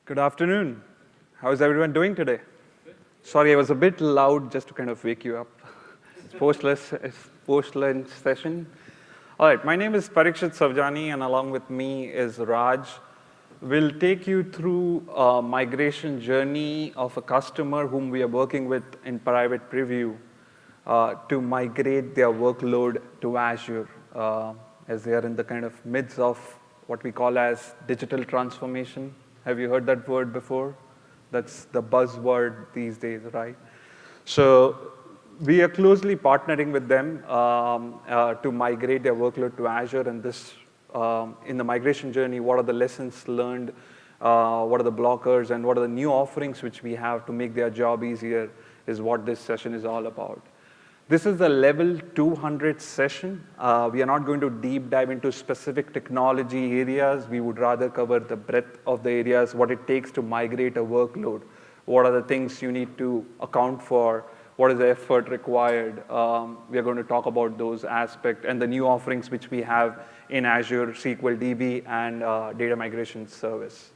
Good afternoon. How is everyone doing today? Sorry, I was a bit loud just to kind of wake you up. It's post-lunch session. All right, my name is Parikshit Savjani, and along with me is Raj. We'll take you through a migration journey of a customer whom we are working with in private preview to migrate their workload to Azure as they are in the kind of midst of what we call as digital transformation. Have you heard that word before? That's the buzzword these days, right? So we are closely partnering with them to migrate their workload to Azure. And this, in the migration journey, what are the lessons learned? What are the blockers? And what are the new offerings which we have to make their job easier is what this session is all about. This is the level 200 session. We are not going to deep dive into specific technology areas. We would rather cover the breadth of the areas, what it takes to migrate a workload, what are the things you need to account for, what is the effort required. We are going to talk about those aspects and the new offerings which we have in Azure SQL DB and data migration service.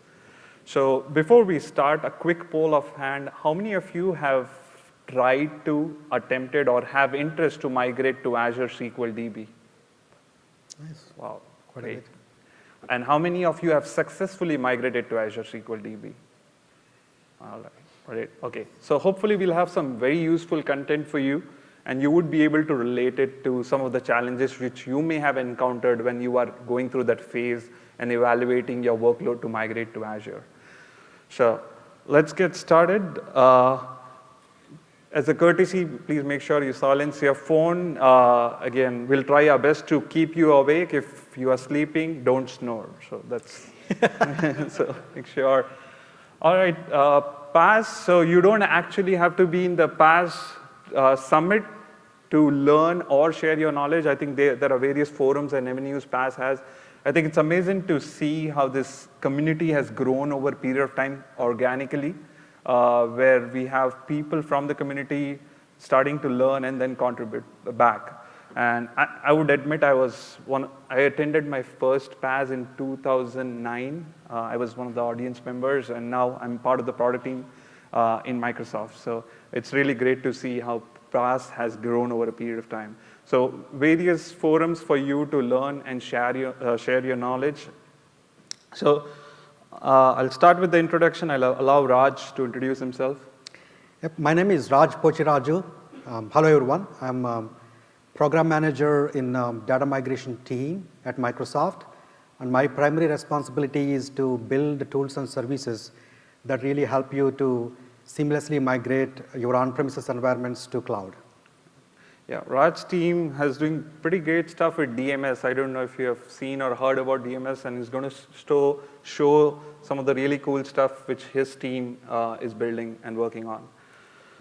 So before we start, a quick poll of hand. How many of you have tried to, attempted, or have interest to migrate to Azure SQL DB? Nice. Wow, Quite great. a bit. And how many of you have successfully migrated to Azure SQL DB? All right, great. Okay, so hopefully we'll have some very useful content for you, and you would be able to relate it to some of the challenges which you may have encountered when you are going through that phase and evaluating your workload to migrate to Azure. So let's get started. As a courtesy, please make sure you silence your phone. Again, we'll try our best to keep you awake. If you are sleeping, don't snore. So that's, so make sure. All right, PaaS. So you don't actually have to be in the PaaS summit to learn or share your knowledge. I think there are various forums and avenues PaaS has. I think it's amazing to see how this community has grown over a period of time organically. Where we have people from the community starting to learn and then contribute back. And I would admit I attended my first PaaS in 2009. I was one of the audience members, and now I'm part of the product team in Microsoft. So it's really great to see how PaaS has grown over a period of time. So various forums for you to learn and share your knowledge. So I'll start with the introduction. I'll allow Raj to introduce himself. Yep. My name is Raj Pochiraju. Hello, everyone. I'm program manager in data migration team at Microsoft. And my primary responsibility is to build tools and services that really help you to seamlessly migrate your on-premises environments to cloud. Yeah, Raj's team has doing pretty great stuff with DMS. I don't know if you have seen or heard about DMS, and he's going to show some of the really cool stuff which his team is building and working on.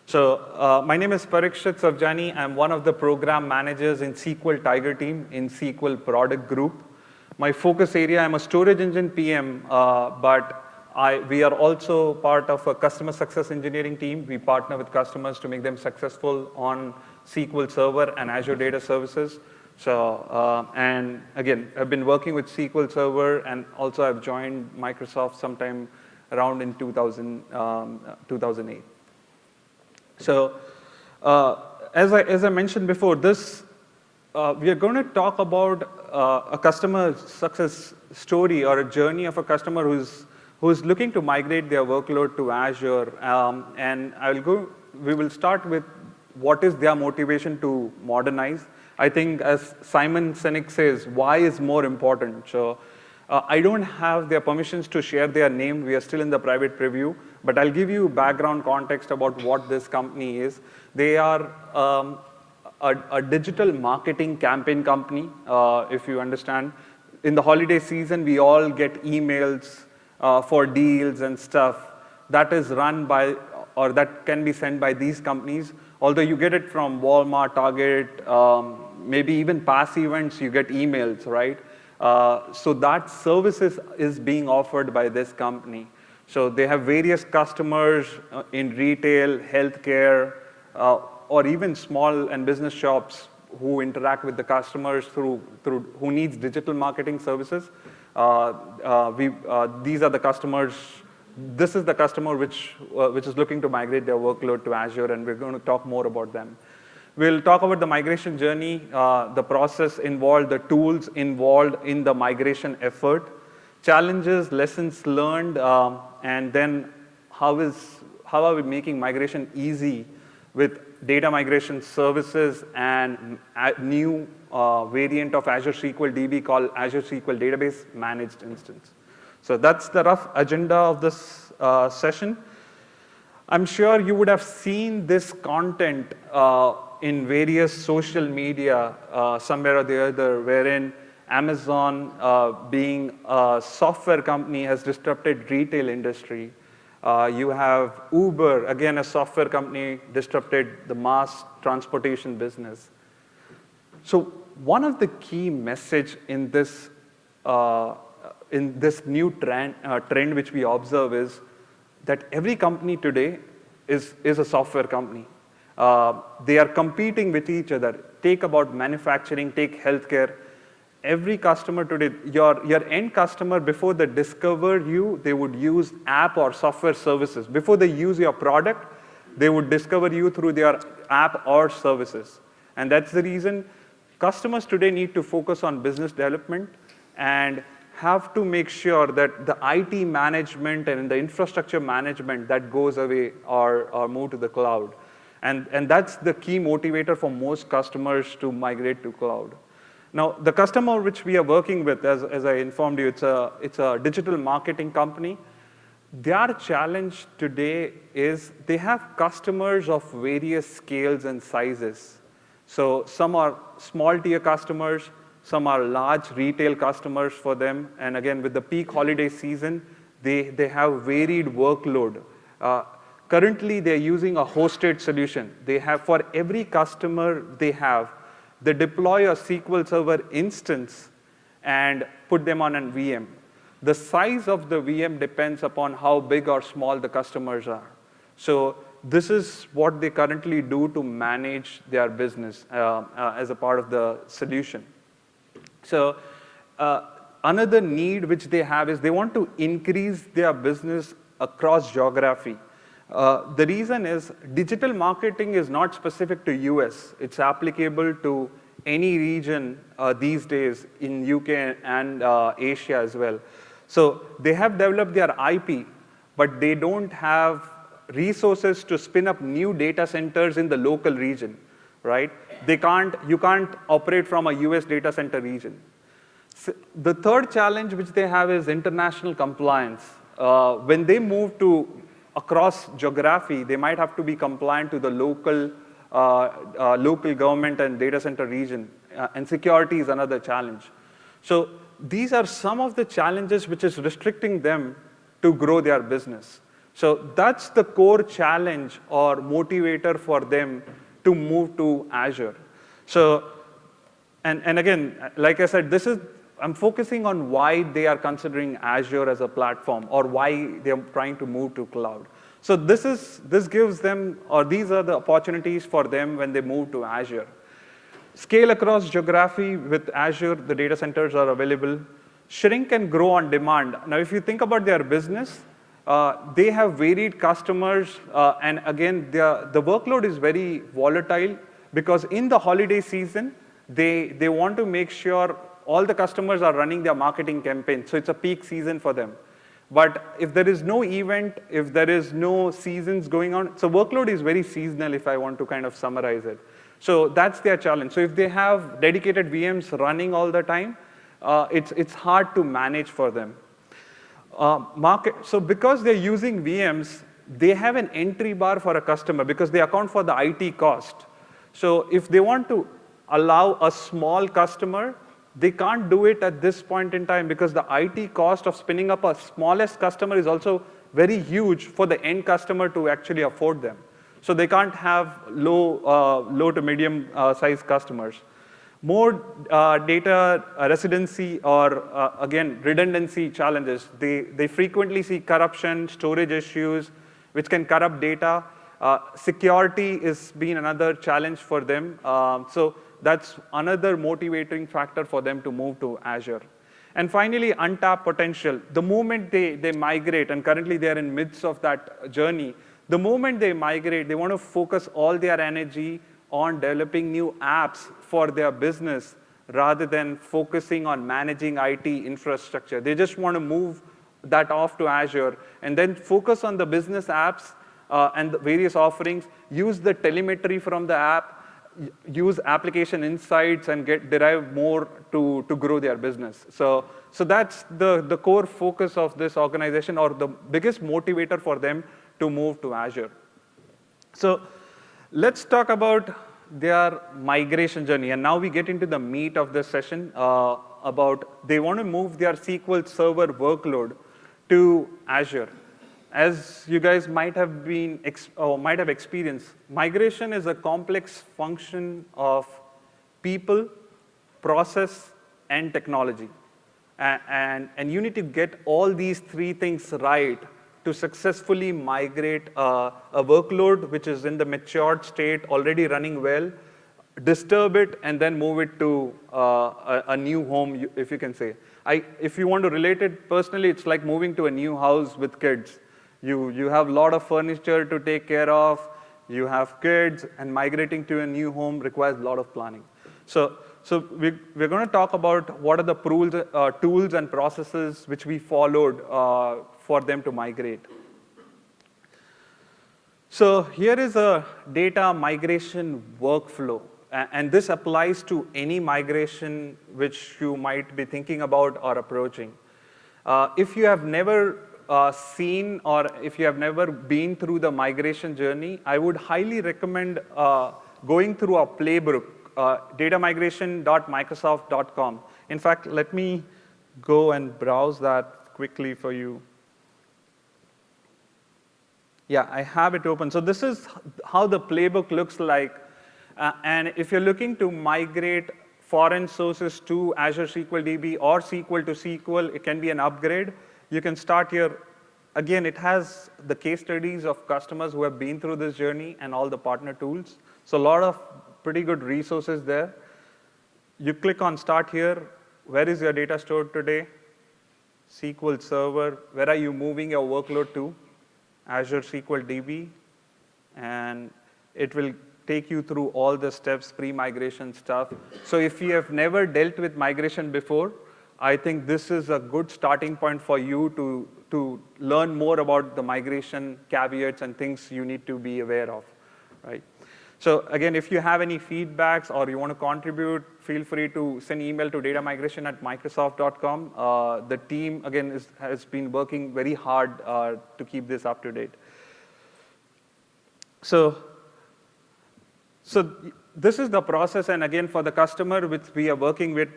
So my name is Parikshit Savjani. I'm one of the program managers in SQL Tiger team in SQL product group. My focus area, I'm a storage engine PM, but we are also part of a customer success engineering team. We partner with customers to make them successful on SQL Server and Azure Data Services. So, and again, I've been working with SQL Server, and also I've joined Microsoft sometime around in 2008. So, as I mentioned before, we are going to talk about a customer success story or a journey of a customer who's looking to migrate their workload to Azure. And we will start with what is their motivation to modernize. I think as Simon Sinek says, why is more important. So I don't have their permissions to share their name. We are still in the private preview, but I'll give you background context about what this company is. They are a digital marketing campaign company, if you understand. In the holiday season, we all get emails for deals and stuff that is run by, or that can be sent by these companies. Although you get it from Walmart, Target, maybe even past events, you get emails, right? So that service is being offered by this company. So they have various customers in retail, healthcare, or even small and business shops who interact with the customers through who needs digital marketing services. These are the customers this is the customer which is looking to migrate their workload to Azure, and we're going to talk more about them. We'll talk about the migration journey, the process involved, the tools involved in the migration effort, challenges, lessons learned, and then how are we making migration easy with data migration services and a new variant of Azure SQL DB called Azure SQL Database Managed Instance. So that's the rough agenda of this session. I'm sure you would have seen this content in various social media somewhere or the other, wherein Amazon, being a software company, has disrupted retail industry. You have Uber, again a software company, disrupted the mass transportation business. So one of the key message in this new trend which we observe is that every company today is a software company. They are competing with each other. Take about manufacturing, take healthcare. Every customer today, your end customer, before they discover you, they would use app or software services. Before they use your product, they would discover you through their app or services. And that's the reason customers today need to focus on business development and have to make sure that the IT management and the infrastructure management that goes away or move to the cloud. And that's the key motivator for most customers to migrate to cloud. Now, the customer which we are working with, as I informed you, it's a digital marketing company. Their challenge today is they have customers of various scales and sizes. So some are small tier customers, some are large retail customers for them. And again, with the peak holiday season, they have varied workload. Currently, they're using a hosted solution. They have, for every customer they deploy a SQL Server instance and put them on a VM. The size of the VM depends upon how big or small the customers are. So this is what they currently do to manage their business as a part of the solution. So another need which they have is they want to increase their business across geography. The reason is digital marketing is not specific to US. It's applicable to any region these days in UK and Asia as well. So they have developed their IP, but they don't have resources to spin up new data centers in the local region, right? You can't operate from a US data center region. So the third challenge which they have is international compliance. When they move to across geography, they might have to be compliant to the local government and data center region, and security is another challenge. So these are some of the challenges which is restricting them to grow their business. So that's the core challenge or motivator for them to move to Azure. So, and again, like I said, I'm focusing on why they are considering Azure as a platform or why they're trying to move to cloud. So this gives them, or these are the opportunities for them when they move to Azure. Scale across geography with Azure, the data centers are available. Shrink and grow on demand. Now, if you think about their business, they have varied customers, and again, the workload is very volatile because in the holiday season, they want to make sure all the customers are running their marketing campaign, so it's a peak season for them. But if there is no event, if there is no seasons going on, so workload is very seasonal if I want to kind of summarize it. So that's their challenge. So if they have dedicated VMs running all the time, it's hard to manage for them. So because they're using VMs, they have an entry bar for a customer because they account for the IT cost. So if they want to allow a small customer, they can't do it at this point in time because the IT cost of spinning up a smallest customer is also very huge for the end customer to actually afford them. So they can't have low to medium size customers. More data residency or, again, redundancy challenges. They frequently see corruption, storage issues, which can corrupt data. Security is been another challenge for them. So that's another motivating factor for them to move to Azure. And finally, untapped potential. The moment they migrate, and currently they're in midst of that journey, the moment they migrate, they want to focus all their energy on developing new apps for their business rather than focusing on managing IT infrastructure. They just want to move that off to Azure and then focus on the business apps and the various offerings, use the telemetry from the app, use application insights and derive more to grow their business. So that's the core focus of this organization, or the biggest motivator for them to move to Azure. So let's talk about their migration journey. And now we get into the meat of this session about they want to move their SQL Server workload to Azure. As you guys might have experienced, migration is a complex function of people, process, and technology. And you need to get all these three things right to successfully migrate a workload which is in the matured state, already running well, disturb it, and then move it to a new home, if you can say. If you want to relate it personally, it's like moving to a new house with kids. You have a lot of furniture to take care of, you have kids, and migrating to a new home requires a lot of planning. So we're going to talk about what are the tools and processes which we followed for them to migrate. So here is a data migration workflow. And this applies to any migration which you might be thinking about or approaching. If you have never seen or if you have never been through the migration journey, I would highly recommend going through our playbook, datamigration.microsoft.com. In fact, let me go and browse that quickly for you. Yeah, I have it open. So this is how the playbook looks like. And if you're looking to migrate foreign sources to Azure SQL DB or SQL to SQL, it can be an upgrade. You can start here. Again, it has the case studies of customers who have been through this journey and all the partner tools. So a lot of pretty good resources there. You click on Start here. Where is your data stored today? SQL Server. Where are you moving your workload to? Azure SQL DB. And it will take you through all the steps, pre-migration stuff. So if you have never dealt with migration before, I think this is a good starting point for you to learn more about the migration caveats and things you need to be aware of, right? So again, if you have any feedbacks or you want to contribute, feel free to send email to datamigration@microsoft.com. The team, again, has been working very hard to keep this up to date. So this is the process, and again, for the customer which we are working with,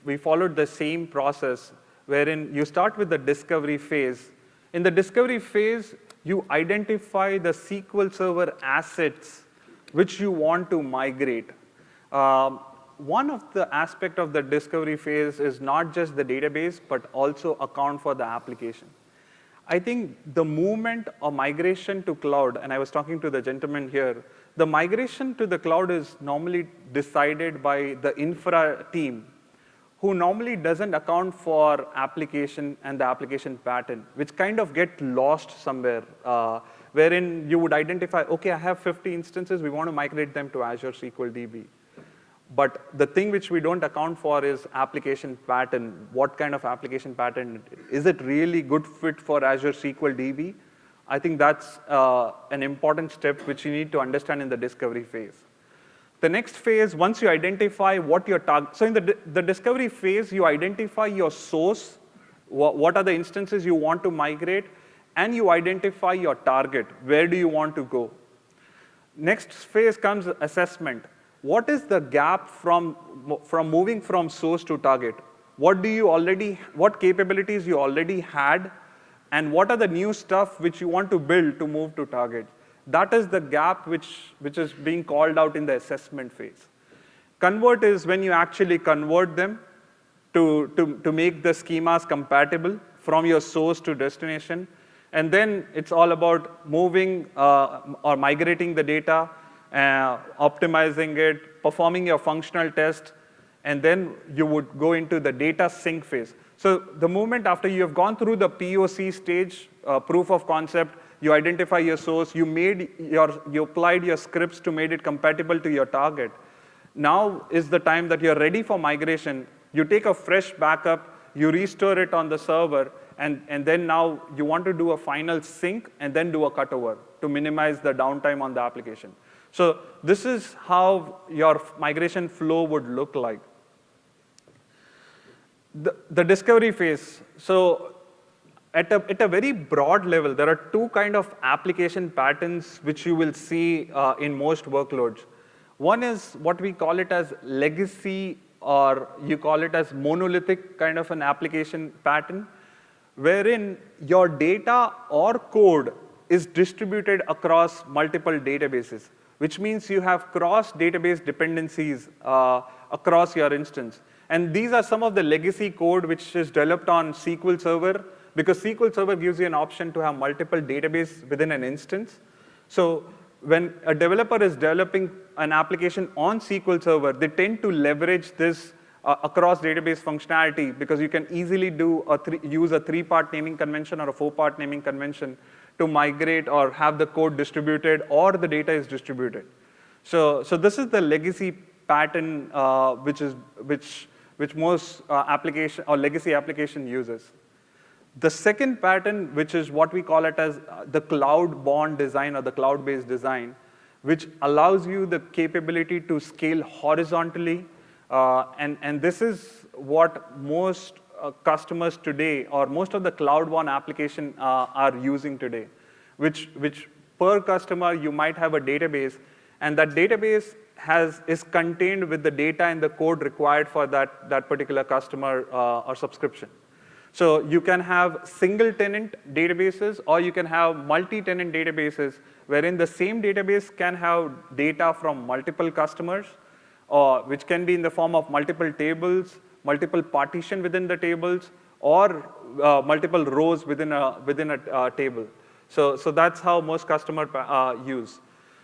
we followed the same process, wherein you start with the discovery phase. In the discovery phase, you identify the SQL Server assets which you want to migrate. One of the aspects of the discovery phase is not just the database, but also account for the application. I think the movement of migration to cloud, and I was talking to the gentleman here, the migration to the cloud is normally decided by the infra team, who normally doesn't account for application and the application pattern, which kind of get lost somewhere, wherein you would identify, okay, I have 50 instances, we want to migrate them to Azure SQL DB. But the thing which we don't account for is application pattern. What kind of application pattern? Is it really good fit for Azure SQL DB? I think that's an important step which you need to understand in the discovery phase. The next phase, once you identify what your target, so in the discovery phase, you identify your source, what are the instances you want to migrate, and you identify your target, where do you want to go. Next phase comes assessment. What is the gap from moving from source to target? What capabilities you already had, and what are the new stuff which you want to build to move to target? That is the gap which is being called out in the assessment phase. Convert is when you actually convert them to make the schemas compatible from your source to destination. And then it's all about moving or migrating the data, optimizing it, performing your functional test, and then you would go into the data sync phase. So the moment after you have gone through the POC stage, proof of concept, you identify your source, you applied your scripts to make it compatible to your target. Now is the time that you're ready for migration. You take a fresh backup, you restore it on the server, and then now you want to do a final sync and then do a cutover to minimize the downtime on the application. So this is how your migration flow would look like. The discovery phase. So at a very broad level, there are two kind of application patterns which you will see in most workloads. One is what we call it as legacy, or you call it as monolithic kind of an application pattern, wherein your data or code is distributed across multiple databases, which means you have cross-database dependencies across your instance. And these are some of the legacy code which is developed on SQL Server, because SQL Server gives you an option to have multiple databases within an instance. So when a developer is developing an application on SQL Server, they tend to leverage this across database functionality, because you can easily use a 3-part naming convention or a 4-part naming convention to migrate or have the code distributed or the data is distributed. So this is the legacy pattern which most application or legacy application uses. The second pattern, which is what we call it as the cloud-born design or the cloud-based design, which allows you the capability to scale horizontally. And this is what most customers today, or most of the cloud-born application are using today, which per customer, you might have a database, and that database is contained with the data and the code required for that particular customer or subscription. So you can have single-tenant databases, or you can have multi-tenant databases, wherein the same database can have data from multiple customers, which can be in the form of multiple tables, multiple partition within the tables, or multiple rows within a table. So that's how most customers use.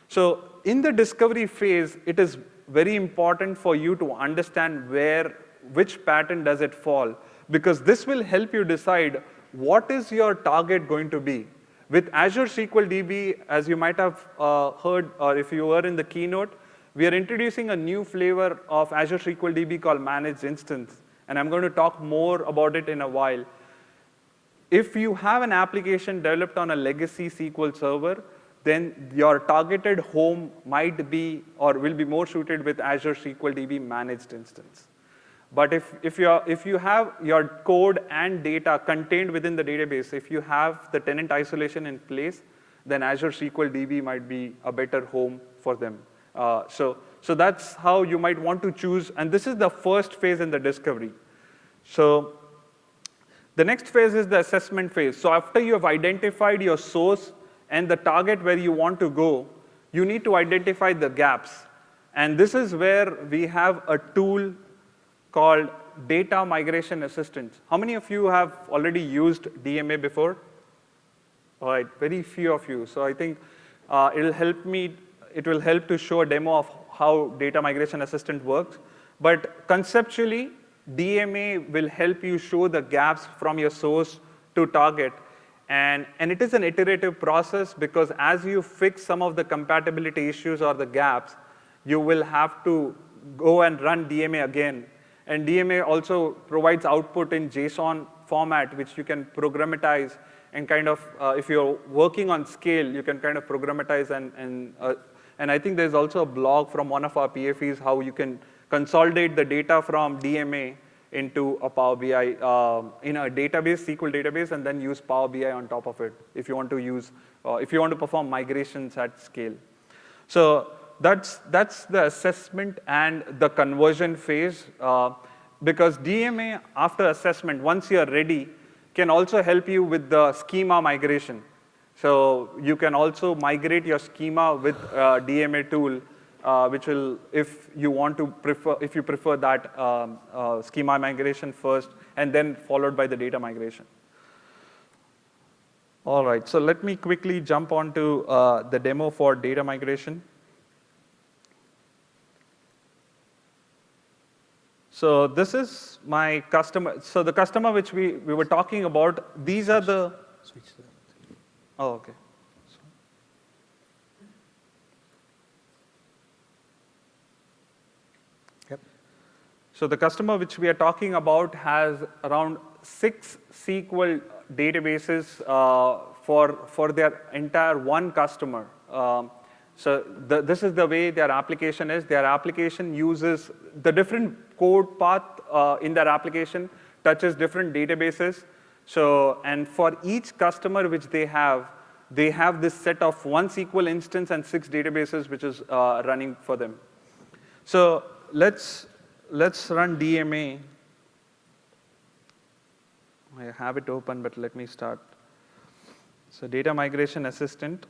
So in the discovery phase, it is very important for you to understand which pattern does it fall, because this will help you decide what is your target going to be. With Azure SQL DB, as you might have heard, or if you were in the keynote, we are introducing a new flavor of Azure SQL DB called Managed Instance, and I'm going to talk more about it in a while. If you have an application developed on a legacy SQL Server, then your targeted home might be or will be more suited with Azure SQL DB Managed Instance. But if you have your code and data contained within the database, if you have the tenant isolation in place, then Azure SQL DB might be a better home for them. So that's how you might want to choose, and this is the first phase in the discovery. So the next phase is the assessment phase. So after you have identified your source and the target where you want to go, you need to identify the gaps. And this is where we have a tool called Data Migration Assistant. How many of you have already used DMA before? All right, very few of you. So I think it will help to show a demo of how Data Migration Assistant works. But conceptually, DMA will help you show the gaps from your source to target. And it is an iterative process, because as you fix some of the compatibility issues or the gaps, you will have to go and run DMA again. And DMA also provides output in JSON format, which you can programmatize and kind of, if you're working on scale, you can kind of programmatize. And I think there's also a blog from one of our PFEs how you can consolidate the data from DMA into a Power BI in a database, SQL database, and then use Power BI on top of it if you want to perform migrations at scale. So that's the assessment and the conversion phase, because DMA after assessment, once you're ready, can also help you with the schema migration. So you can also migrate your schema with DMA tool, which will, if you prefer that schema migration first, and then followed by the data migration. All right, so let me quickly jump onto the demo for data migration. So this is my customer. So the customer which we were talking about, these are the. Switch to that. Oh, okay. Yep. So the customer which we are talking about has around 6 SQL databases for their entire one customer. This is the way their application is. Their application uses the different code path in their application touches different databases. So, and for each customer which they have this set of 1 SQL instance and 6 databases which is running for them. So let's run DMA. I have it open, but let me start. So data migration assistant.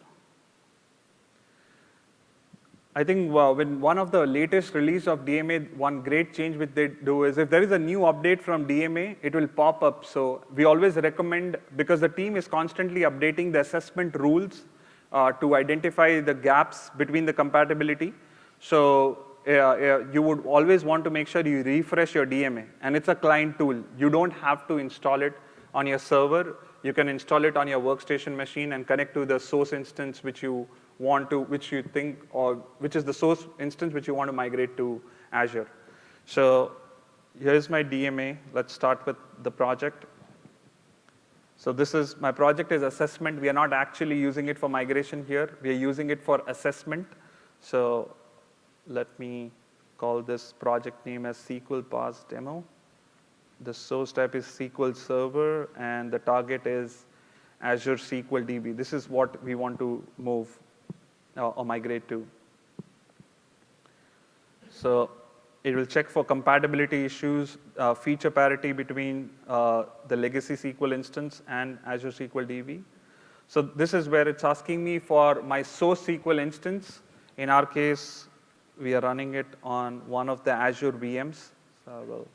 I think when one of the latest release of DMA, one great change which they do is if there is a new update from DMA, it will pop up. So we always recommend, because the team is constantly updating the assessment rules to identify the gaps between the compatibility. So you would always want to make sure you refresh your DMA. And it's a client tool. You don't have to install it on your server. You can install it on your workstation machine and connect to the source instance which you want to, which you think, or which is the source instance which you want to migrate to Azure. So here's my DMA. Let's start with the project. So this is, my project is assessment. We are not actually using it for migration here. We are using it for assessment. So let me call this project name as SQL Pass Demo. The source type is SQL Server, and the target is Azure SQL DB. This is what we want to move or migrate to. So it will check for compatibility issues, feature parity between the legacy SQL instance and Azure SQL DB. So this is where it's asking me for my source SQL instance. In our case, we are running it on one of the Azure VMs. So we'll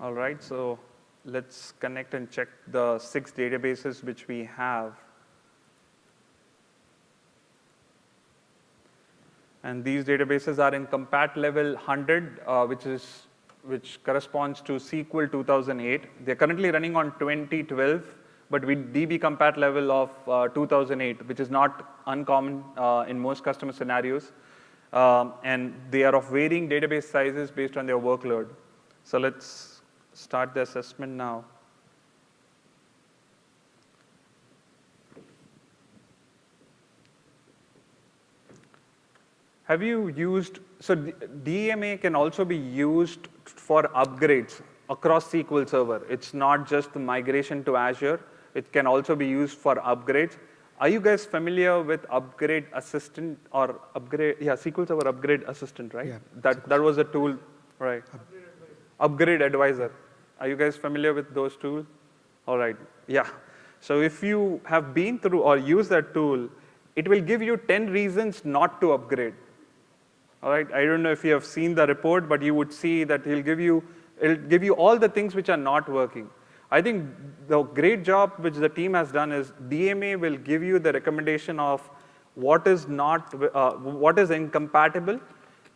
All right, so let's connect and check the 6 databases which we have. And these databases are in compat level 100, which corresponds to SQL 2008. They're currently running on 2012, but with DB compat level of 2008, which is not uncommon in most customer scenarios. And they are of varying database sizes based on their workload. So let's start the assessment now. Have you used, so DMA can also be used for upgrades across SQL Server. It's not just the migration to Azure. It can also be used for upgrades. Are you guys familiar with Upgrade Assistant or Upgrade, yeah, SQL Server Upgrade Assistant, right? Yeah. That was a tool, right? Upgrade Advisor. Are you guys familiar with those tools? All right, yeah. So if you have been through or used that tool, it will give you 10 reasons not to upgrade. All right, I don't know if you have seen the report, but you would see that it'll give you all the things which are not working. I think the great job which the team has done is DMA will give you the recommendation of what is incompatible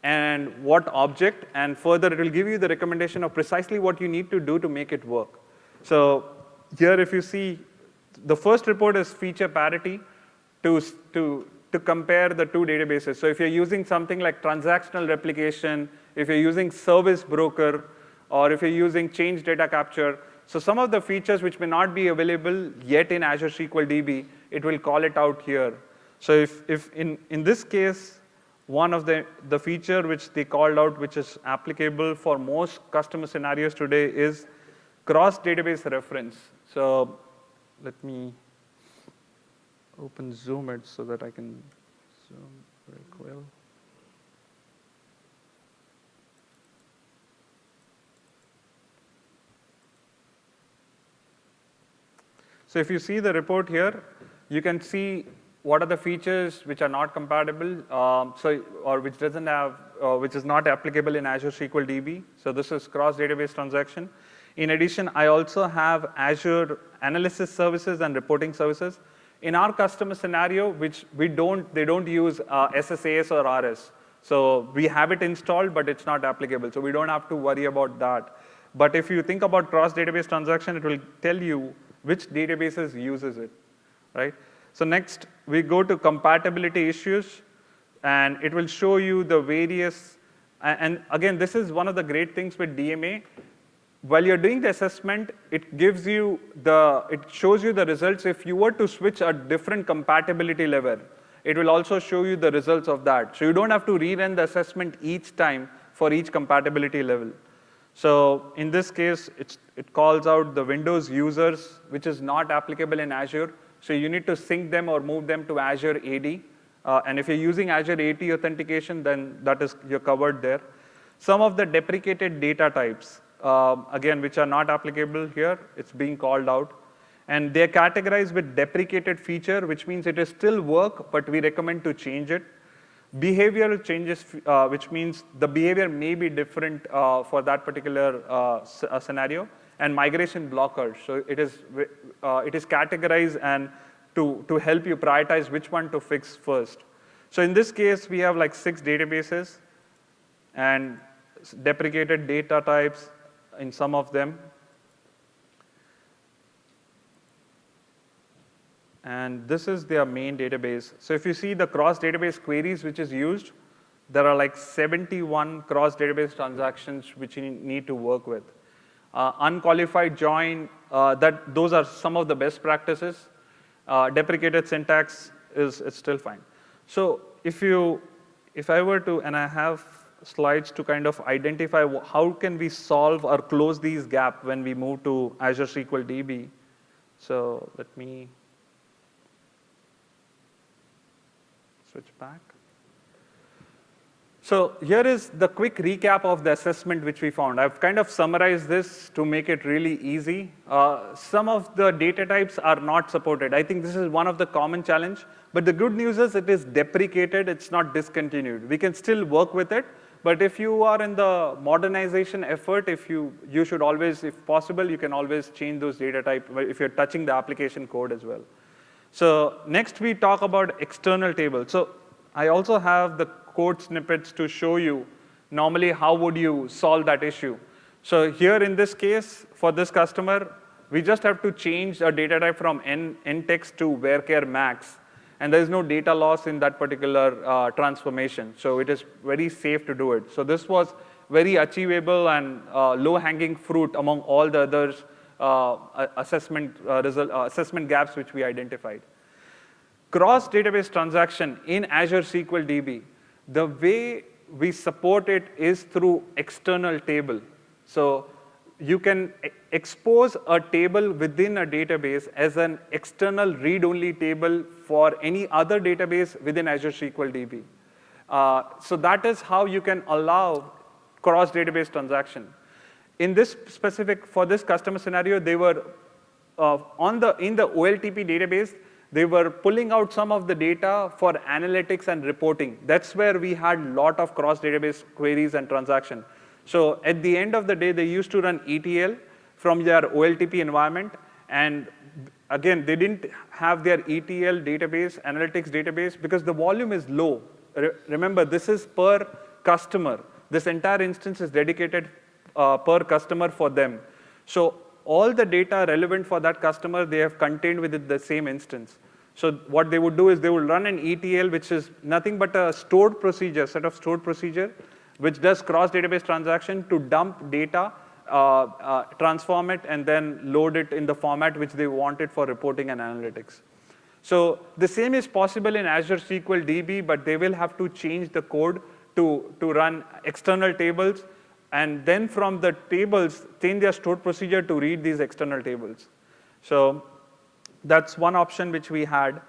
and what object, and further it will give you the recommendation of precisely what you need to do to make it work. So here if you see, the first report is feature parity to compare the 2 databases. So if you're using something like transactional replication, if you're using service broker, or if you're using change data capture, so some of the features which may not be available yet in Azure SQL DB, it will call it out here. So if in this case, one of the feature which they called out, which is applicable for most customer scenarios today, is cross-database reference. So let me open Zoom it so that I can zoom very well. So if you see the report here, you can see what are the features which are not compatible, or which doesn't have, which is not applicable in Azure SQL DB. So this is cross-database transaction. In addition, I also have Azure analysis services and reporting services. In our customer scenario, which they don't use SSAS or RS. So we have it installed, but it's not applicable. So we don't have to worry about that. But if you think about cross-database transaction, it will tell you which databases uses it, right? So next, we go to compatibility issues, and it will show you the various, and again, this is one of the great things with DMA. While you're doing the assessment, it shows you the results. If you were to switch a different compatibility level, it will also show you the results of that. So you don't have to rerun the assessment each time for each compatibility level. So in this case, it calls out the Windows users, which is not applicable in Azure. So you need to sync them or move them to Azure AD. And if you're using Azure AD authentication, then you're covered there. Some of the deprecated data types, again, which are not applicable here, it's being called out. And they're categorized with deprecated feature, which means it is still work, but we recommend to change it. Behavioral changes, which means the behavior may be different for that particular scenario. And migration blockers, so it is categorized and to help you prioritize which one to fix first. So in this case, we have like 6 databases and deprecated data types in some of them. And this is their main database. So if you see the cross-database queries which is used, there are like 71 cross-database transactions which you need to work with. Unqualified join, those are some of the best practices. Deprecated syntax is still fine. So if I were to, and I have slides to kind of identify how can we solve or close these gaps when we move to Azure SQL DB. So let me switch back. So here is the quick recap of the assessment which we found. I've kind of summarized this to make it really easy. Some of the data types are not supported. I think this is one of the common challenge. But the good news is it is deprecated. It's not discontinued. We can still work with it. But if you are in the modernization effort, you should always, if possible, you can always change those data type if you're touching the application code as well. So next we talk about external tables. So I also have the code snippets to show you normally how would you solve that issue. So here in this case, for this customer, we just have to change a data type from ntext to varchar max. And there is no data loss in that particular transformation. So it is very safe to do it. So this was very achievable and low-hanging fruit among all the others assessment gaps which we identified. Cross-database transaction in Azure SQL DB, the way we support it is through external table. So you can expose a table within a database as an external read-only table for any other database within Azure SQL DB. So that is how you can allow cross-database transaction. In this specific, for this customer scenario, they were in the OLTP database, they were pulling out some of the data for analytics and reporting. That's where we had a lot of cross-database queries and transaction. So at the end of the day, they used to run ETL from their OLTP environment. And again, they didn't have their ETL database, analytics database, because the volume is low. Remember, this is per customer. This entire instance is dedicated per customer for them. So all the data relevant for that customer, they have contained within the same instance. So what they would do is they would run an ETL, which is nothing but a stored procedure, set of stored procedure, which does cross-database transaction to dump data, transform it, and then load it in the format which they wanted for reporting and analytics. So the same is possible in Azure SQL DB, but they will have to change the code to run external tables, and then from the tables, change their stored procedure to read these external tables. So that's one option which we had.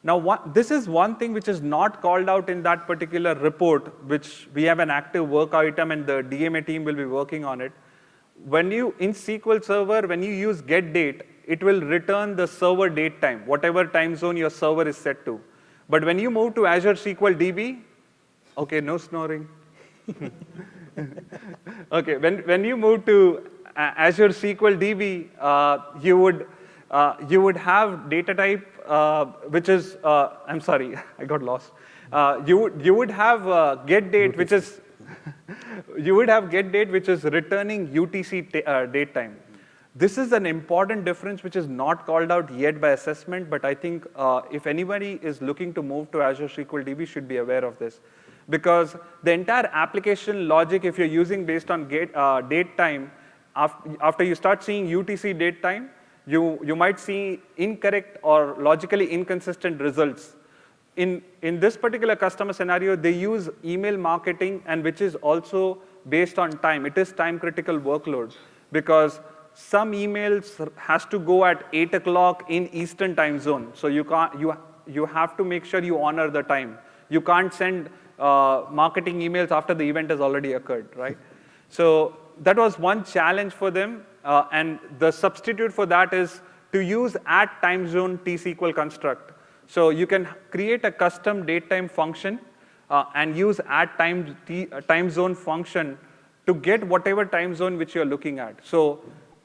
Now, this is one thing which is not called out in that particular report, which we have an active work item, and the DMA team will be working on it. In SQL Server, when you use getDate, it will return the server date time, whatever time zone your server is set to. But when you move to Azure SQL DB, okay, no snoring. Okay, when you move to Azure SQL DB, you would have data type, which is, I'm sorry, I got lost. You would have get date, which is, you would have get date, which is returning UTC date time. This is an important difference which is not called out yet by assessment, but I think if anybody is looking to move to Azure SQL DB should be aware of this. Because the entire application logic, if you're using based on date time, after you start seeing UTC date time, you might see incorrect or logically inconsistent results. In this particular customer scenario, they use email marketing, and which is also based on time. It is time critical workload because some emails has to go at 8 o'clock in Eastern time zone. So you have to make sure you honor the time. You can't send marketing emails after the event has already occurred, right? So that was one challenge for them, and the substitute for that is to use at time zone T-SQL construct. So you can create a custom datetime function and use at time zone function to get whatever time zone which you're looking at. So,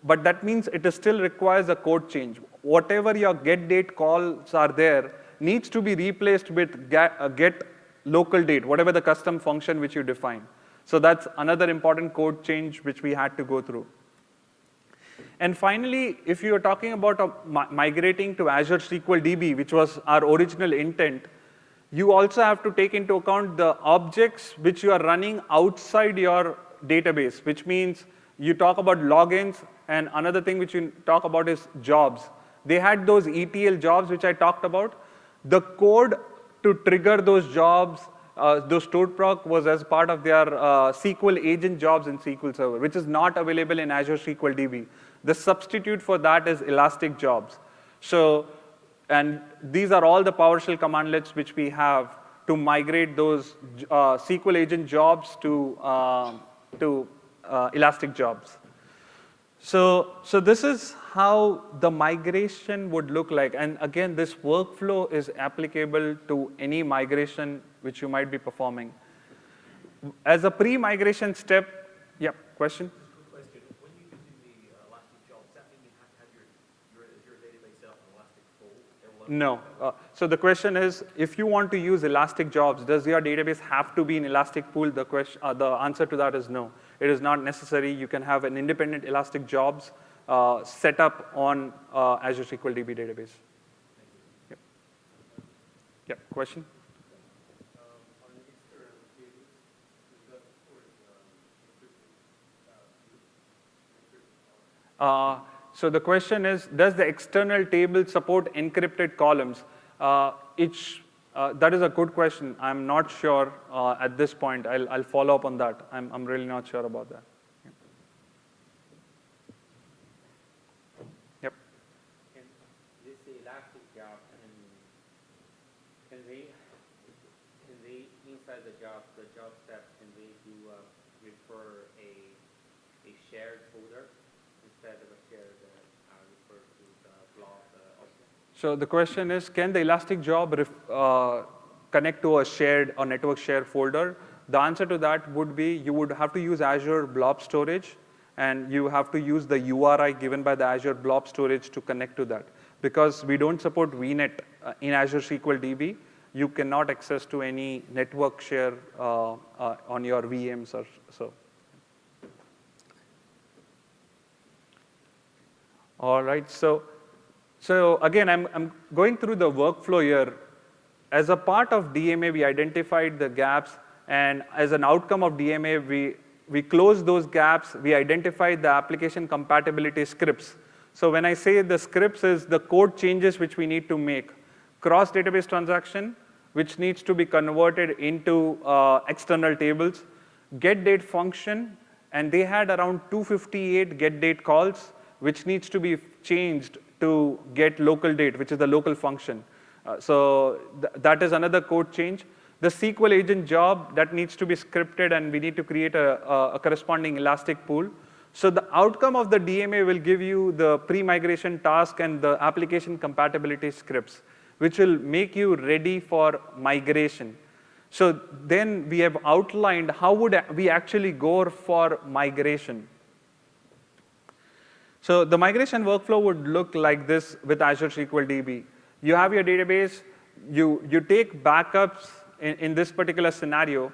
but that means it still requires a code change. Whatever your get date calls are there needs to be replaced with get local date, whatever the custom function which you define. So that's another important code change which we had to go through. And finally, if you are talking about migrating to Azure SQL DB, which was our original intent, you also have to take into account the objects which you are running outside your database, which means you talk about logins, and another thing which you talk about is jobs. They had those ETL jobs which I talked about. The code to trigger those jobs, those stored proc was as part of their SQL agent jobs in SQL Server, which is not available in Azure SQL DB. The substitute for that is Elastic Jobs. So, and these are all the PowerShell commandlets which we have to migrate those SQL agent jobs to Elastic Jobs. So this is how the migration would look like. And again, this workflow is applicable to any migration which you might be performing. As a pre-migration step, yeah, question? When you do the Elastic Jobs, does that mean you have to have your Azure database set up in Elastic Pool? No. So the question is, if you want to use Elastic Jobs, does your database have to be in Elastic Pool? The answer to that is no. It is not necessary. You can have an independent Elastic Jobs set up on Azure SQL DB database. Yep. Yep. Question? So the question is, does the external table support encrypted columns? That is a good question. I'm not sure at this point. I'll follow up on that. I'm really not sure about that. Yep. And this Elastic job, can they inside the job step, can they do refer a shared folder instead of a shared refer to the blob object? So the question is, can the Elastic job connect to a shared or network share folder? The answer to that would be you would have to use Azure Blob Storage, and you have to use the URI given by the Azure Blob Storage to connect to that. Because we don't support VNet in Azure SQL DB, you cannot access to any network share on your VMs or so. All right, so again, I'm going through the workflow here. As a part of DMA, we identified the gaps, and as an outcome of DMA, we closed those gaps. We identified the application compatibility scripts. So when I say the scripts is the code changes which we need to make. Cross database transaction, which needs to be converted into external tables. Get date function, and they had around 258 get date calls, which needs to be changed to get local date, which is the local function. So that is another code change. The SQL agent job, that needs to be scripted, and we need to create a corresponding Elastic pool. So the outcome of the DMA will give you the pre-migration task and the application compatibility scripts, which will make you ready for migration. So then we have outlined how would we actually go for migration. So the migration workflow would look like this with Azure SQL DB. You have your database, you take backups in this particular scenario,